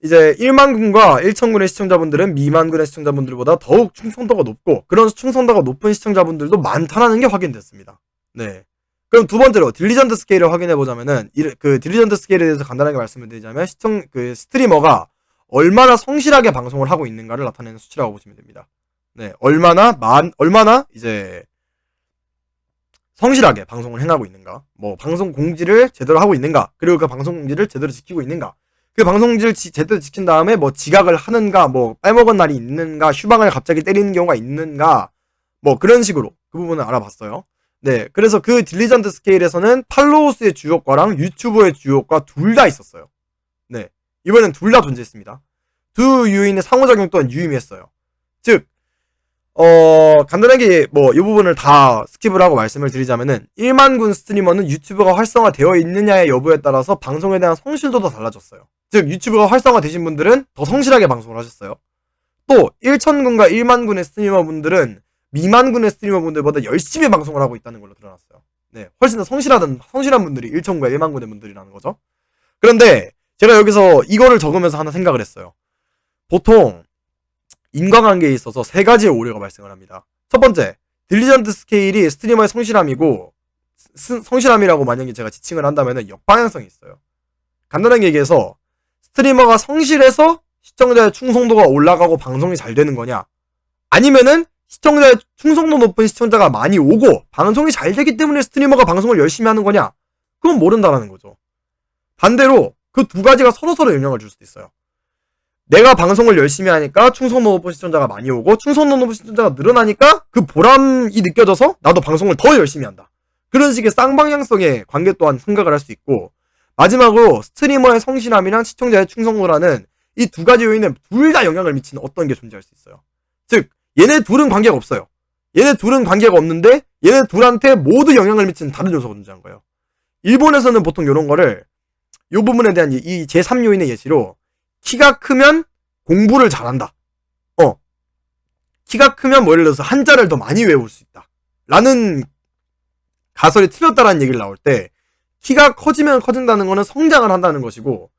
이제 1만군과 1천군의 시청자분들은 미만군의 시청자분들보다 더욱 충성도가 높고 그런 충성도가 높은 시청자분들도 많다라는 게 확인됐습니다. 네. 그럼 두 번째로 딜리전트 스케일을 확인해 보자면은 그 딜리전트 스케일에 대해서 간단하게 말씀을 드리자면 스트리머가 얼마나 성실하게 방송을 하고 있는가를 나타내는 수치라고 보시면 됩니다. 네. 얼마나 이제 성실하게 방송을 행하고 있는가, 뭐 방송 공지를 제대로 하고 있는가, 그리고 그 방송 공지를 제대로 지키고 있는가. 그 방송지를 제대로 지킨 다음에 뭐 지각을 하는가, 뭐 빼먹은 날이 있는가, 휴방을 갑자기 때리는 경우가 있는가, 뭐 그런 식으로 그 부분을 알아봤어요. 네, 그래서 그 딜리전트 스케일에서는 팔로워 수의 주요과랑 유튜버의 주요과 둘 다 있었어요. 네, 이번엔 둘 다 존재했습니다. 두 요인의 상호작용 또한 유의미했어요. 즉, 간단하게 이 부분을 다 스킵을 하고 말씀을 드리자면은 1만 군 스트리머는 유튜브가 활성화되어 있느냐의 여부에 따라서 방송에 대한 성실도도 달라졌어요. 즉, 유튜브가 활성화되신 분들은 더 성실하게 방송을 하셨어요. 또 1,000군과 1만 군의 스트리머분들은 미만 군의 스트리머분들보다 열심히 방송을 하고 있다는 걸로 드러났어요. 네, 훨씬 더 성실한 분들이 1,000군과 1만 군의 분들이라는 거죠. 그런데 제가 여기서 이거를 적으면서 하나 생각을 했어요. 보통 인과관계에 있어서 세 가지의 오류가 발생을 합니다. 첫 번째, 딜리전트 스케일이 스트리머의 성실함이고, 성실함이라고 만약에 제가 지칭을 한다면 역방향성이 있어요. 간단하게 얘기해서 스트리머가 성실해서 시청자의 충성도가 올라가고 방송이 잘 되는 거냐, 아니면은 시청자의 충성도 높은 시청자가 많이 오고 방송이 잘 되기 때문에 스트리머가 방송을 열심히 하는 거냐, 그건 모른다라는 거죠. 반대로 그 두 가지가 서로서로 영향을 줄 수도 있어요. 내가 방송을 열심히 하니까 충성도 높은 시청자가 많이 오고 충성도 높은 시청자가 늘어나니까 그 보람이 느껴져서 나도 방송을 더 열심히 한다. 그런 식의 쌍방향성의 관계 또한 생각을 할 수 있고, 마지막으로 스트리머의 성실함이랑 시청자의 충성도라는 이 두 가지 요인에 둘 다 영향을 미치는 어떤 게 존재할 수 있어요. 즉, 얘네 둘은 관계가 없어요. 얘네 둘은 관계가 없는데 얘네 둘한테 모두 영향을 미치는 다른 요소가 존재한 거예요. 일본에서는 보통 이런 거를 이 부분에 대한 이 제3요인의 예시로 키가 크면 공부를 잘한다. 키가 크면 예를 들어서 한자를 더 많이 외울 수 있다. 라는 가설이 틀렸다라는 얘기를 나올 때, 키가 커지면 커진다는 거는 성장을 한다는 것이고,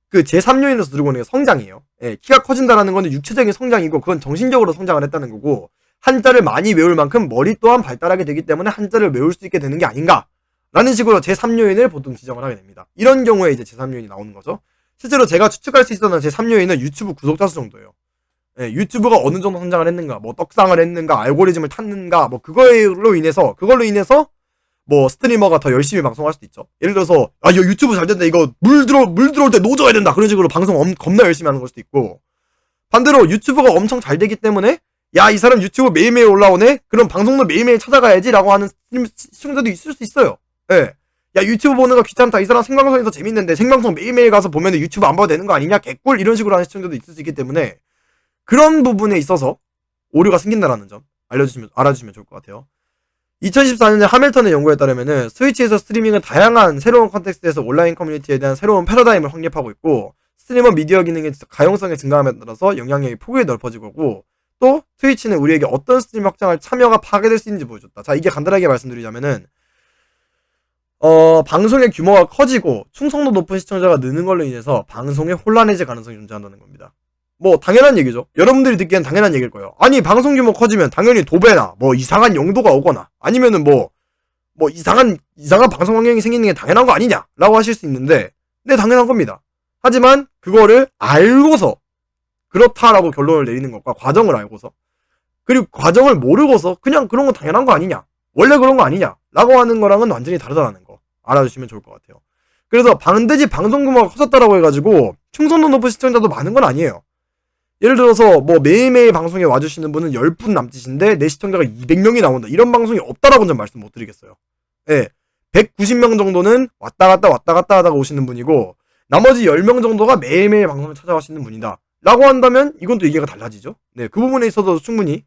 그 제3요인에서 들고 오는 게 성장이에요. 예, 키가 커진다라는 거는 육체적인 성장이고, 그건 정신적으로 성장을 했다는 거고, 한자를 많이 외울 만큼 머리 또한 발달하게 되기 때문에 한자를 외울 수 있게 되는 게 아닌가. 라는 식으로 제3요인을 보통 지정을 하게 됩니다. 이런 경우에 이제 제3요인이 나오는 거죠. 실제로 제가 추측할 수 있었던 제3요인은 유튜브 구독자 수 정도예요. 예, 유튜브가 어느 정도 성장을 했는가, 떡상을 했는가, 알고리즘을 탔는가, 그걸로 인해서 스트리머가 더 열심히 방송할 수도 있죠. 예를 들어서, 이거 유튜브 잘 된다, 이거 물 들어올 때 노져야 된다, 그런 식으로 방송 겁나 열심히 하는 걸 수도 있고, 반대로 유튜브가 엄청 잘 되기 때문에, 야, 이 사람 유튜브 매일매일 올라오네? 그럼 방송도 매일매일 찾아가야지, 라고 하는 시청자도 있을 수 있어요. 예. 야, 유튜브 보는 거 귀찮다. 이 사람 생방송이 더 재밌는데 생방송 매일매일 가서 보면 유튜브 안 봐도 되는 거 아니냐? 개꿀? 이런 식으로 하는 시청자도 있을 수 있기 때문에 그런 부분에 있어서 오류가 생긴다라는 점 알아주시면 좋을 것 같아요. 2014년에 하밀턴의 연구에 따르면은 스위치에서 스트리밍은 다양한 새로운 컨텍스트에서 온라인 커뮤니티에 대한 새로운 패러다임을 확립하고 있고, 스트리머 미디어 기능의 가용성의 증가함에 따라서 영향력이 폭이 넓어지고, 또 트위치는 우리에게 어떤 스트림 확장할 참여가 파괴될 수 있는지 보여줬다. 자, 이게 간단하게 말씀드리자면은 방송의 규모가 커지고 충성도 높은 시청자가 느는 걸로 인해서 방송에 혼란해질 가능성이 존재한다는 겁니다. 당연한 얘기죠. 여러분들이 듣기엔 당연한 얘기일 거예요. 아니, 방송 규모 커지면 당연히 도배나 이상한 용도가 오거나 아니면은 이상한 방송 환경이 생기는 게 당연한 거 아니냐 라고 하실 수 있는데, 네, 당연한 겁니다. 하지만 그거를 알고서 그렇다라고 결론을 내리는 것과 과정을 알고서, 그리고 과정을 모르고서 그냥 그런 거 당연한 거 아니냐, 원래 그런 거 아니냐 라고 하는 거랑은 완전히 다르다는 거 알아주시면 좋을 것 같아요. 그래서 반드시 방송 규모가 커졌다라고 해가지고 충성도 높은 시청자도 많은 건 아니에요. 예를 들어서 매일매일 방송에 와주시는 분은 10분 남짓인데 내 시청자가 200명이 나온다, 이런 방송이 없다라고는 좀 말씀 못 드리겠어요. 예, 190명 정도는 왔다 갔다 하다가 오시는 분이고, 나머지 10명 정도가 매일매일 방송을 찾아가시는 분이다 라고 한다면 이건 또 얘기가 달라지죠. 네, 그 부분에 있어서 충분히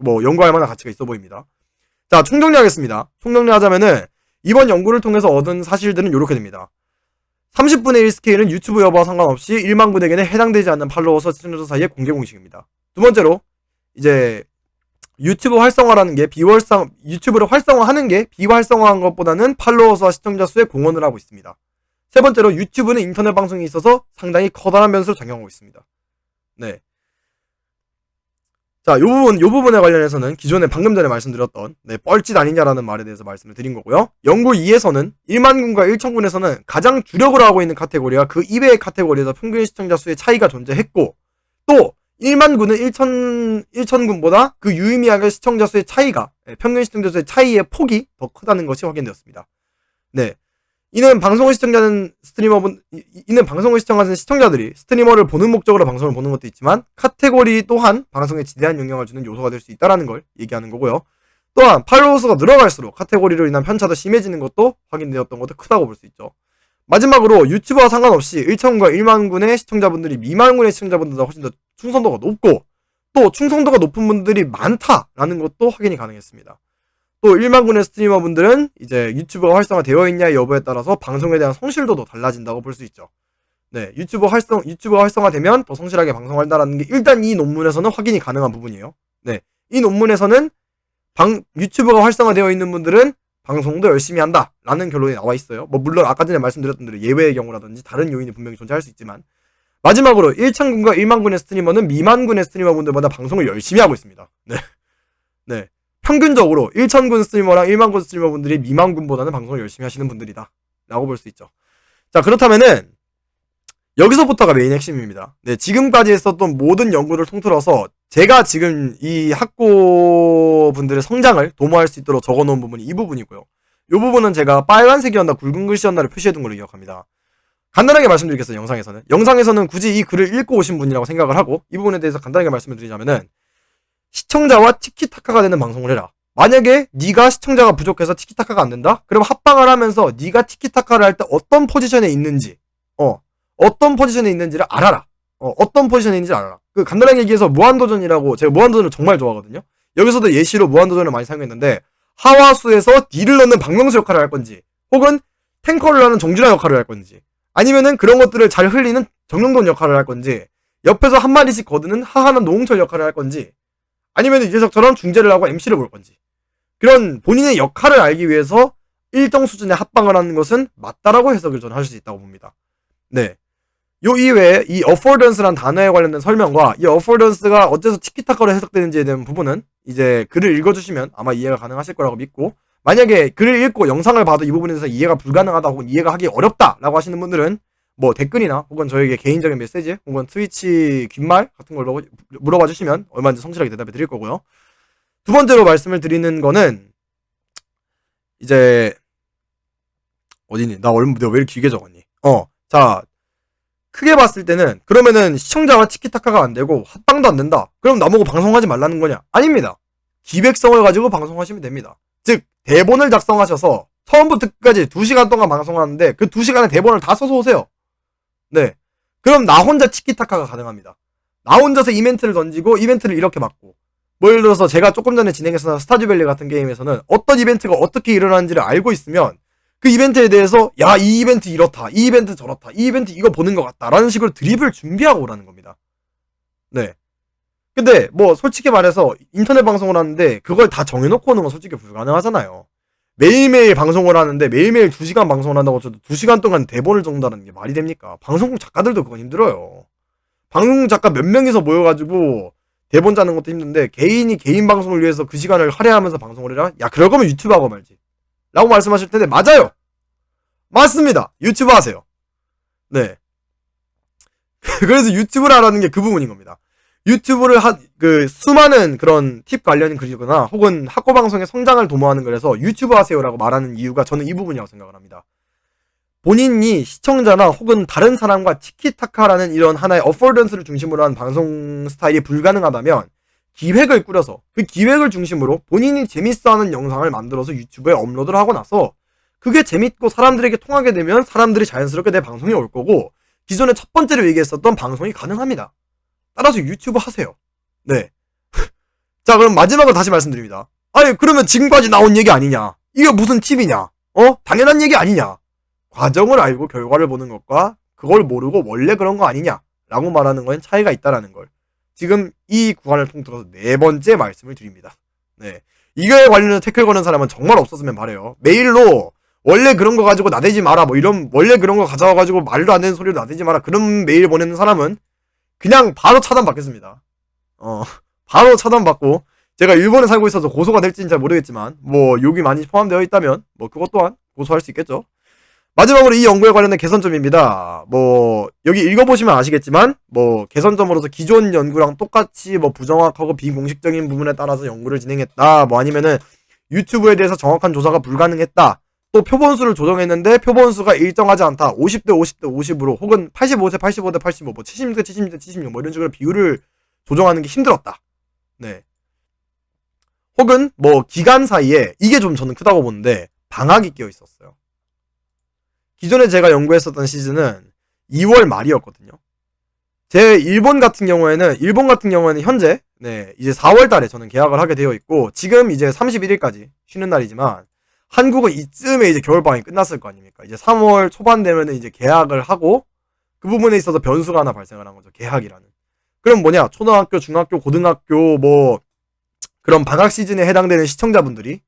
연구할 만한 가치가 있어 보입니다. 자, 총정리하겠습니다. 총정리하자면은 이번 연구를 통해서 얻은 사실들은 이렇게 됩니다. 30분의 1 스케일은 유튜브 여부와 상관없이 1만 군에게는 해당되지 않는 팔로워 시청자 사이의 공개 공식입니다. 두 번째로, 이제 유튜브 활성화라는 게 유튜브를 활성화하는 게 비활성화한 것보다는 팔로워 수와 시청자 수에 공헌을 하고 있습니다. 세 번째로, 유튜브는 인터넷 방송에 있어서 상당히 커다란 변수를 작용하고 있습니다. 네. 자, 요 부분에 관련해서는 기존에 방금 전에 말씀드렸던 뻘짓 아니냐라는 말에 대해서 말씀을 드린 거고요. 연구 2에서는 1만 군과 1,000군에서는 가장 주력으로 하고 있는 카테고리와 그 이외의 카테고리에서 평균 시청자 수의 차이가 존재했고, 또 1만 군은 1,000군보다 그 유의미하게 시청자 수의 차이가, 평균 시청자 수의 차이의 폭이 더 크다는 것이 확인되었습니다. 네. 이는 방송을 시청하는 시청자들이 스트리머를 보는 목적으로 방송을 보는 것도 있지만, 카테고리 또한 방송에 지대한 영향을 주는 요소가 될 수 있다는 걸 얘기하는 거고요. 또한 팔로워 수가 늘어갈수록 카테고리로 인한 편차도 심해지는 것도 확인되었던 것도 크다고 볼 수 있죠. 마지막으로 유튜버와 상관없이 1천과 1만군의 시청자분들이 미만군의 시청자분들보다 훨씬 더 충성도가 높고 또 충성도가 높은 분들이 많다라는 것도 확인이 가능했습니다. 또 1만군의 스트리머분들은 이제 유튜브가 활성화되어 있냐 여부에 따라서 방송에 대한 성실도도 달라진다고 볼 수 있죠. 네, 유튜브가 활성화되면 더 성실하게 방송한다라는 게 일단 이 논문에서는 확인이 가능한 부분이에요. 네, 이 논문에서는 유튜브가 활성화되어 있는 분들은 방송도 열심히 한다라는 결론이 나와 있어요. 뭐 물론 아까 전에 말씀드렸던 대로 예외의 경우라든지 다른 요인이 분명히 존재할 수 있지만 마지막으로 1천군과 1만군의 스트리머는 미만군의 스트리머분들보다 방송을 열심히 하고 있습니다. 네, 네. 평균적으로 1천군 스트리머랑 1만군 스트리머분들이 미만군보다는 방송을 열심히 하시는 분들이다 라고 볼 수 있죠. 자, 그렇다면은 여기서부터가 메인 핵심입니다. 네, 지금까지 했었던 모든 연구를 통틀어서 제가 지금 이 학고분들의 성장을 도모할 수 있도록 적어놓은 부분이 이 부분이고요. 이 부분은 제가 빨간색이었나 굵은 글씨였나를 표시해둔 걸로 기억합니다. 간단하게 말씀드리겠어요. 영상에서는 굳이 이 글을 읽고 오신 분이라고 생각을 하고 이 부분에 대해서 간단하게 말씀을 드리자면은 시청자와 티키타카가 되는 방송을 해라. 만약에 네가 시청자가 부족해서 티키타카가 안 된다? 그럼 합방을 하면서 네가 티키타카를 할 때 어떤 포지션에 있는지 어떤 포지션에 있는지를 알아라. 어떤 포지션에 있는지 알아라. 그 간단하게 얘기해서 무한도전이라고, 제가 무한도전을 정말 좋아하거든요. 여기서도 예시로 무한도전을 많이 사용했는데 하와수에서 딜을 넣는 박명수 역할을 할 건지 혹은 탱커를 하는 정준하 역할을 할 건지 아니면은 그런 것들을 잘 흘리는 정영돈 역할을 할 건지 옆에서 한 마디씩 거드는 하하나 노홍철 역할을 할 건지 아니면 이재석처럼 중재를 하고 MC를 볼 건지 그런 본인의 역할을 알기 위해서 일정 수준의 합방을 하는 것은 맞다라고 해석을 저는 할 수 있다고 봅니다. 네. 요 이외에 이 어포던스란 단어에 관련된 설명과 이 어포던스가 어째서 티키타카로 해석되는지에 대한 부분은 이제 글을 읽어주시면 아마 이해가 가능하실 거라고 믿고 만약에 글을 읽고 영상을 봐도 이 부분에 대해서 이해가 불가능하다 혹은 이해가 하기 어렵다라고 하시는 분들은 뭐 댓글이나 혹은 저에게 개인적인 메시지 혹은 트위치 귓말 같은 걸로 물어봐 주시면 얼마든지 성실하게 대답해 드릴 거고요. 두 번째로 말씀을 드리는 거는 이제 어디니? 나 왜 이렇게 길게 적었니? 자 크게 봤을 때는 그러면은 시청자와 티키타카가 안 되고 합방도 안 된다. 그럼 나보고 방송하지 말라는 거냐? 아닙니다. 기획성을 가지고 방송하시면 됩니다. 즉 대본을 작성하셔서 처음부터 끝까지 2시간 동안 방송하는데 그 2시간의 대본을 다 써서 오세요. 네. 그럼 나 혼자 티키타카가 가능합니다. 나 혼자서 이벤트를 던지고 이벤트를 이렇게 막고 뭐 예를 들어서 제가 조금 전에 진행했었던 스타듀밸리 같은 게임에서는 어떤 이벤트가 어떻게 일어나는지를 알고 있으면 그 이벤트에 대해서 야 이 이벤트 이렇다 이 이벤트 저렇다 이 이벤트 이거 보는 것 같다 라는 식으로 드립을 준비하고 오라는 겁니다. 네. 근데 뭐 솔직히 말해서 인터넷 방송을 하는데 그걸 다 정해놓고 오는 건 솔직히 불가능하잖아요. 매일매일 방송을 하는데 매일매일 2시간 방송을 한다고 쳐도 2시간 동안 대본을 적는다는 게 말이 됩니까? 방송국 작가들도 그건 힘들어요. 방송국 작가 몇 명이서 모여가지고 대본 짜는 것도 힘든데 개인이 개인 방송을 위해서 그 시간을 할애하면서 방송을 해라? 야 그럴 거면 유튜브 하고 말지 라고 말씀하실 텐데 맞아요. 맞습니다. 유튜브 하세요. 네. 그래서 유튜브를 하라는 게 그 부분인 겁니다. 유튜브를 수많은 그런 팁 관련 글이거나 혹은 학고방송의 성장을 도모하는 글에서 유튜브 하세요라고 말하는 이유가 저는 이 부분이라고 생각을 합니다. 본인이 시청자나 혹은 다른 사람과 티키타카라는 이런 하나의 어포던스를 중심으로 한 방송 스타일이 불가능하다면 기획을 꾸려서 그 기획을 중심으로 본인이 재밌어하는 영상을 만들어서 유튜브에 업로드를 하고 나서 그게 재밌고 사람들에게 통하게 되면 사람들이 자연스럽게 내 방송에 올 거고 기존에 첫 번째로 얘기했었던 방송이 가능합니다. 따라서 유튜브 하세요. 네. 자 그럼 마지막으로 다시 말씀드립니다. 아니 그러면 지금까지 나온 얘기 아니냐? 이게 무슨 팁이냐? 당연한 얘기 아니냐? 과정을 알고 결과를 보는 것과 그걸 모르고 원래 그런 거 아니냐? 라고 말하는 건 차이가 있다라는 걸 지금 이 구간을 통틀어서 4번째 말씀을 드립니다. 네. 이거에 관련해서 태클 거는 사람은 정말 없었으면 바래요. 메일로 원래 그런 거 가지고 나대지 마라 뭐 이런 원래 그런 거 가져와가지고 말도 안 되는 소리로 나대지 마라 그런 메일 보내는 사람은 그냥 바로 차단받겠습니다. 바로 차단받고 제가 일본에 살고 있어서 고소가 될지는 잘 모르겠지만 뭐 욕이 많이 포함되어 있다면 뭐 그것 또한 고소할 수 있겠죠. 마지막으로 이 연구에 관련된 개선점입니다. 뭐 여기 읽어보시면 아시겠지만 뭐 개선점으로서 기존 연구랑 똑같이 뭐 부정확하고 비공식적인 부분에 따라서 연구를 진행했다. 뭐 아니면은 유튜브에 대해서 정확한 조사가 불가능했다. 또 표본수를 조정했는데 표본수가 일정하지 않다. 50대 50대 50으로 혹은 85대 85대 85, 뭐 70대 70대 76 뭐 이런 식으로 비율을 조정하는 게 힘들었다. 네. 혹은 뭐 기간 사이에 이게 좀 저는 크다고 보는데 방학이 끼어 있었어요. 기존에 제가 연구했었던 시즌은 2월 말이었거든요. 일본 같은 경우에는 현재 이제 4월 달에 저는 계약을 하게 되어 있고 지금 이제 31일까지 쉬는 날이지만 한국은 이쯤에 이제 겨울방학이 끝났을 거 아닙니까? 이제 3월 초반 되면은 이제 계약을 하고 그 부분에 있어서 변수가 하나 발생을 한 거죠. 계약이라는. 그럼 뭐냐? 초등학교, 중학교, 고등학교 뭐 그런 방학 시즌에 해당되는 시청자분들이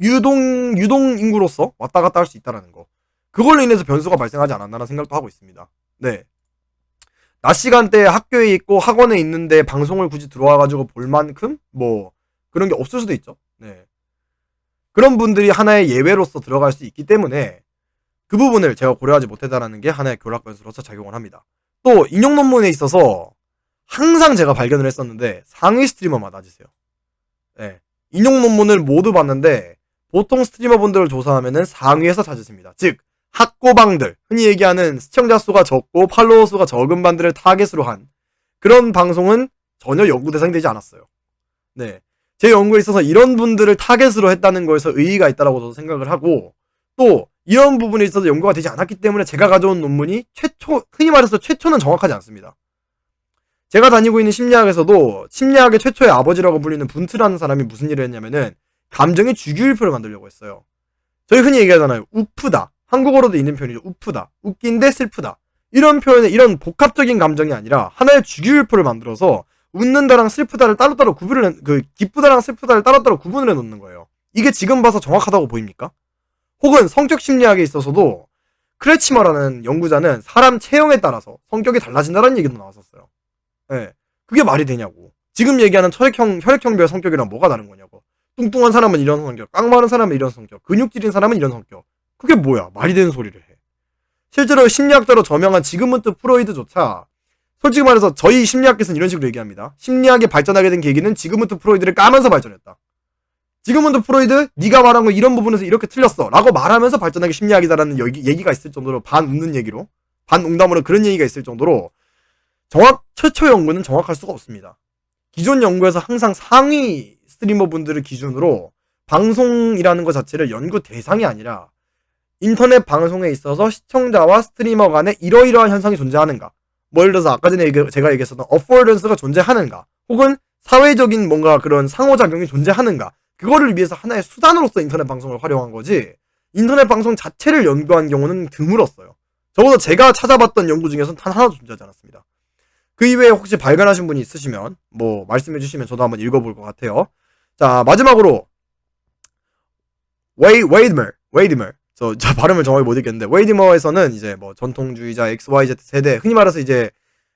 유동 인구로서 왔다 갔다 할 수 있다라는 거. 그걸로 인해서 변수가 발생하지 않았나라는 생각도 하고 있습니다. 네. 낮 시간대에 학교에 있고 학원에 있는데 방송을 굳이 들어와가지고 볼 만큼 뭐 그런 게 없을 수도 있죠. 네. 그런 분들이 하나의 예외로서 들어갈 수 있기 때문에 그 부분을 제가 고려하지 못했다라는 게 하나의 교락 변수로서 작용을 합니다. 또 인용 논문에 있어서 항상 제가 발견을 했었는데 상위 스트리머만 낮으세요. 네. 인용 논문을 모두 봤는데 보통 스트리머분들을 조사하면은 상위에서 찾으십니다. 즉 학고방들, 흔히 얘기하는 시청자 수가 적고 팔로워 수가 적은 반들을 타겟으로 한 그런 방송은 전혀 연구 대상이 되지 않았어요. 네. 제 연구에 있어서 이런 분들을 타겟으로 했다는 거에서 의의가 있다고 저도 생각을 하고 또 이런 부분에 있어서 연구가 되지 않았기 때문에 제가 가져온 논문이 흔히 말해서 최초는 정확하지 않습니다. 제가 다니고 있는 심리학에서도 심리학의 최초의 아버지라고 불리는 분트라는 사람이 무슨 일을 했냐면은 감정의 주기율표를 만들려고 했어요. 저희 흔히 얘기하잖아요. 우프다. 한국어로도 있는 표현이죠. 우프다. 웃긴데 슬프다. 이런 표현에 이런 복합적인 감정이 아니라 하나의 주기율표를 만들어서 웃는다랑 슬프다를 따로따로 기쁘다랑 슬프다를 따로따로 구분을 해놓는 거예요. 이게 지금 봐서 정확하다고 보입니까? 혹은 성격 심리학에 있어서도 크레치머라는 연구자는 사람 체형에 따라서 성격이 달라진다는 얘기도 나왔었어요. 네. 그게 말이 되냐고. 지금 얘기하는 혈액형별 성격이랑 뭐가 다른 거냐고. 뚱뚱한 사람은 이런 성격, 깡마른 사람은 이런 성격, 근육질인 사람은 이런 성격. 그게 뭐야? 말이 되는 소리를 해. 실제로 심리학자로 저명한 지그문트 프로이드조차 솔직히 말해서 저희 심리학계에서는 이런 식으로 얘기합니다. 심리학이 발전하게 된 계기는 지그문트 프로이드를 까면서 발전했다. 지그문트 프로이드 네가 말한 거 이런 부분에서 이렇게 틀렸어 라고 말하면서 발전하게 심리학이다라는 얘기가 있을 정도로 반 웃는 얘기로 반 농담으로 그런 얘기가 있을 정도로 최초 연구는 정확할 수가 없습니다. 기존 연구에서 항상 상위 스트리머 분들을 기준으로 방송이라는 것 자체를 연구 대상이 아니라 인터넷 방송에 있어서 시청자와 스트리머 간에 이러이러한 현상이 존재하는가, 뭐 예를 들어서 아까 전에 제가 얘기했었던 어포던스가 존재하는가, 혹은 사회적인 뭔가 그런 상호작용이 존재하는가, 그거를 위해서 하나의 수단으로서 인터넷 방송을 활용한 거지 인터넷 방송 자체를 연구한 경우는 드물었어요. 적어도 제가 찾아봤던 연구 중에서는 단 하나도 존재하지 않았습니다. 그 이외에 혹시 발견하신 분이 있으시면 뭐 말씀해 주시면 저도 한번 읽어볼 것 같아요. 자, 마지막으로 웨이드머 저 발음을 정확히 못 읽겠는데 웨이드머에서는 이제 뭐 전통주의자 XYZ 세대, 흔히 말해서 이제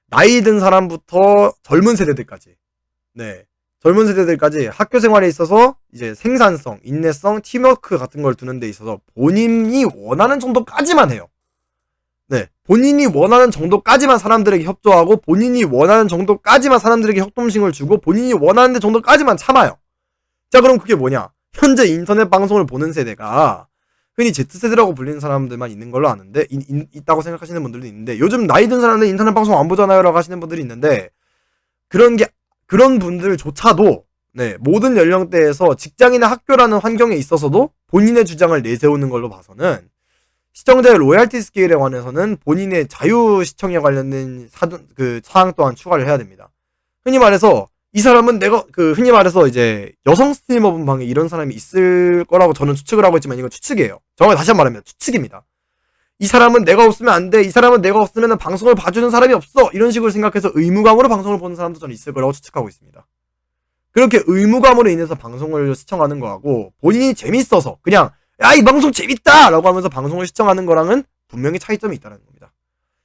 나이 든 사람부터 젊은 세대들까지, 네, 젊은 세대들까지 학교 생활에 있어서 이제 생산성, 인내성, 팀워크 같은 걸 두는 데 있어서 본인이 원하는 정도까지만 해요. 네, 본인이 원하는 정도까지만 사람들에게 협조하고 본인이 원하는 정도까지만 사람들에게 협동심을 주고 본인이 원하는 정도까지만 참아요. 자, 그럼 그게 뭐냐? 현재 인터넷 방송을 보는 세대가 흔히 Z세대라고 불리는 사람들만 있는 걸로 아는데 있다고 생각하시는 분들도 있는데, 요즘 나이 든 사람들 인터넷 방송 안 보잖아요 라고 하시는 분들이 있는데, 그런 분들조차도 네, 모든 연령대에서 직장이나 학교라는 환경에 있어서도 본인의 주장을 내세우는 걸로 봐서는 시청자의 로얄티 스케일에 관해서는 본인의 자유 시청에 관련된 사항 또한 추가를 해야 됩니다. 흔히 말해서 이 사람은 흔히 말해서 이제 여성 스트리머분 방에 이런 사람이 있을 거라고 저는 추측을 하고 있지만 이건 추측이에요. 정말 다시 한번 말하면 추측입니다. 이 사람은 내가 없으면 안 돼. 이 사람은 내가 없으면 방송을 봐주는 사람이 없어. 이런 식으로 생각해서 의무감으로 방송을 보는 사람도 저는 있을 거라고 추측하고 있습니다. 그렇게 의무감으로 인해서 방송을 시청하는 거하고 본인이 재밌어서 그냥 야, 이 방송 재밌다! 라고 하면서 방송을 시청하는 거랑은 분명히 차이점이 있다는 겁니다.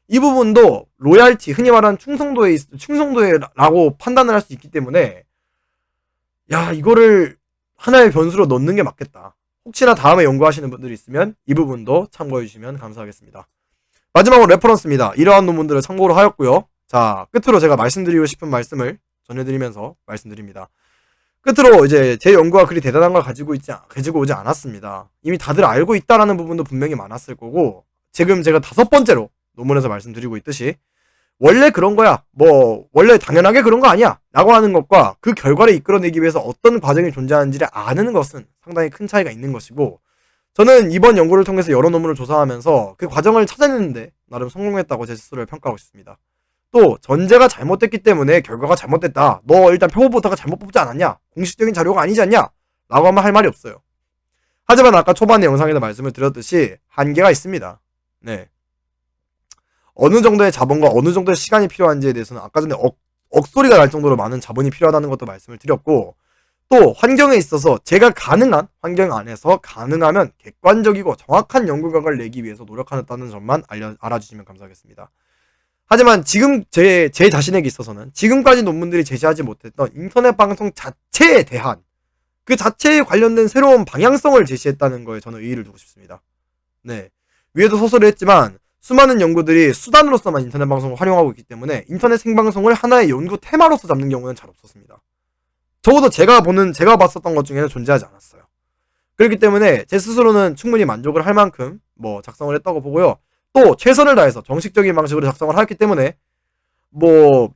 이 부분도 로얄티, 흔히 말하는 충성도라고 판단을 할 수 있기 때문에 야, 이거를 하나의 변수로 넣는 게 맞겠다. 혹시나 다음에 연구하시는 분들이 있으면 이 부분도 참고해 주시면 감사하겠습니다. 마지막으로 레퍼런스입니다. 이러한 논문들을 참고로 하였고요. 자, 끝으로 제가 말씀드리고 싶은 말씀을 전해드리면서 말씀드립니다. 끝으로 이제 제 연구가 그리 대단한 걸 가지고 오지 않았습니다. 이미 다들 알고 있다라는 부분도 분명히 많았을 거고, 지금 제가 5번째로 논문에서 말씀드리고 있듯이 원래 그런 거야. 뭐 원래 당연하게 그런 거 아니야. 라고 하는 것과 그 결과를 이끌어내기 위해서 어떤 과정이 존재하는지를 아는 것은 상당히 큰 차이가 있는 것이고, 저는 이번 연구를 통해서 여러 논문을 조사하면서 그 과정을 찾아내는데 나름 성공했다고 제 스스로를 평가하고 싶습니다. 또 전제가 잘못됐기 때문에 결과가 잘못됐다. 너 일단 표본 보다가 잘못 뽑지 않았냐? 공식적인 자료가 아니지 않냐? 라고 하면 할 말이 없어요. 하지만 아까 초반에 영상에도 말씀을 드렸듯이 한계가 있습니다. 네. 어느 정도의 자본과 어느 정도의 시간이 필요한지에 대해서는 아까 전에 억소리가 날 정도로 많은 자본이 필요하다는 것도 말씀을 드렸고, 또 환경에 있어서 제가 가능한 환경 안에서 가능하면 객관적이고 정확한 연구 결과를 내기 위해서 노력하겠다는 점만 알아주시면 감사하겠습니다. 하지만 지금 제 자신에게 있어서는 지금까지 논문들이 제시하지 못했던 인터넷 방송 자체에 대한 그 자체에 관련된 새로운 방향성을 제시했다는 거에 저는 의의를 두고 싶습니다. 네. 위에도 소설을 했지만 수많은 연구들이 수단으로서만 인터넷 방송을 활용하고 있기 때문에 인터넷 생방송을 하나의 연구 테마로서 잡는 경우는 잘 없었습니다. 적어도 제가 봤었던 것 중에는 존재하지 않았어요. 그렇기 때문에 제 스스로는 충분히 만족을 할 만큼 뭐 작성을 했다고 보고요. 또 최선을 다해서 정식적인 방식으로 작성을 했기 때문에 뭐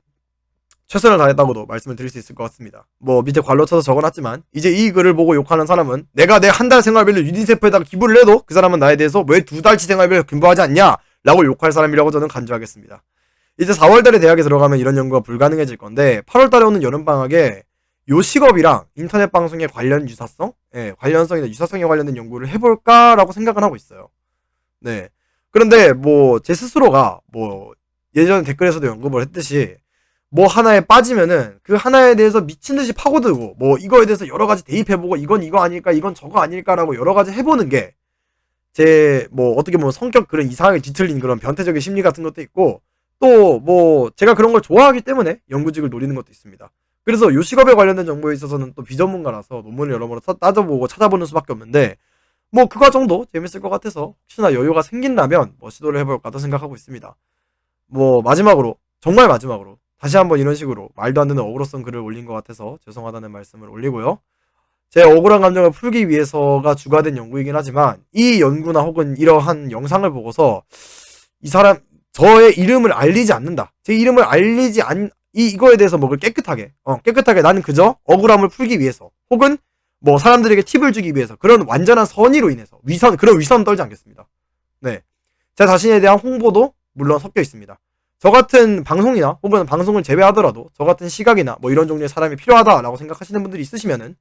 최선을 다했다고도 말씀을 드릴 수 있을 것 같습니다. 뭐 밑에 괄로 쳐서 적어놨지만 이제 이 글을 보고 욕하는 사람은 내가 내 한 달 생활비를 유니세프에다가 기부를 해도 그 사람은 나에 대해서 왜 2달치 생활비를 기부하지 않냐? 라고 욕할 사람이라고 저는 간주하겠습니다. 이제 4월달에 대학에 들어가면 이런 연구가 불가능해질 건데 8월달에 오는 여름방학에 요식업이랑 인터넷 방송의 관련 유사성? 관련성이나 유사성에 관련된 연구를 해볼까라고 생각을 하고 있어요. 네. 그런데 뭐 제 스스로가 뭐 예전 댓글에서도 언급을 했듯이 뭐 하나에 빠지면은 그 하나에 대해서 미친 듯이 파고들고 뭐 이거에 대해서 여러 가지 대입해보고 이건 이거 아닐까 이건 저거 아닐까라고 여러 가지 해보는 게 제 뭐 어떻게 보면 성격 그런 이상하게 뒤틀린 그런 변태적인 심리 같은 것도 있고, 또 뭐 제가 그런 걸 좋아하기 때문에 연구직을 노리는 것도 있습니다. 그래서 요식업에 관련된 정보에 있어서는 또 비전문가라서 논문을 여러모로 따져보고 찾아보는 수밖에 없는데, 뭐 그 과정도 재밌을 것 같아서 혹시나 여유가 생긴다면 뭐 시도를 해볼까도 생각하고 있습니다. 뭐 마지막으로, 정말 마지막으로 다시 한번 이런 식으로 말도 안 되는 억울성 글을 올린 것 같아서 죄송하다는 말씀을 올리고요. 제 억울한 감정을 풀기 위해서가 주가 된 연구이긴 하지만 이 연구나 혹은 이러한 영상을 보고서 이 사람 저의 이름을 알리지 않는다. 제 이름을 알리지 이거에 대해서 뭐 깨끗하게 나는 그저 억울함을 풀기 위해서 혹은 뭐 사람들에게 팁을 주기 위해서 그런 완전한 선의로 인해서 그런 위선 떨지 않겠습니다. 네. 제 자신에 대한 홍보도 물론 섞여 있습니다. 저 같은 방송이나 혹은 방송을 제외하더라도 저 같은 시각이나 뭐 이런 종류의 사람이 필요하다라고 생각하시는 분들이 있으시면은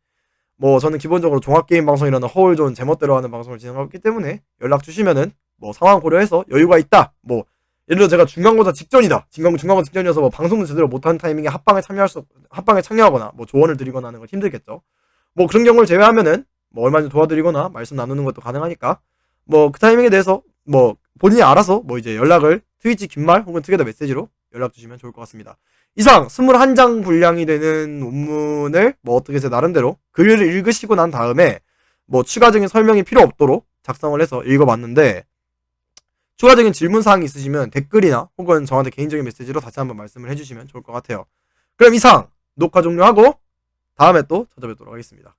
뭐 저는 기본적으로 종합게임 방송이라는 허울 좋은 제멋대로 하는 방송을 진행하고 있기 때문에 연락 주시면은 뭐 상황 고려해서 여유가 있다. 뭐 예를 들어 제가 중간고사 직전이어서 뭐 방송도 제대로 못하는 타이밍에 합방에 참여하거나 뭐 조언을 드리거나 하는 건 힘들겠죠. 뭐 그런 경우를 제외하면은 뭐 얼마든지 도와드리거나 말씀 나누는 것도 가능하니까 뭐 그 타이밍에 대해서 뭐 본인이 알아서 뭐 이제 연락을 트위치 긴말 혹은 트게더 메시지로 연락 주시면 좋을 것 같습니다. 이상 21장 분량이 되는 논문을 뭐 어떻게 제 나름대로 글을 읽으시고 난 다음에 뭐 추가적인 설명이 필요 없도록 작성을 해서 읽어봤는데, 추가적인 질문사항이 있으시면 댓글이나 혹은 저한테 개인적인 메시지로 다시 한번 말씀을 해주시면 좋을 것 같아요. 그럼 이상 녹화 종료하고 다음에 또 찾아뵙도록 하겠습니다.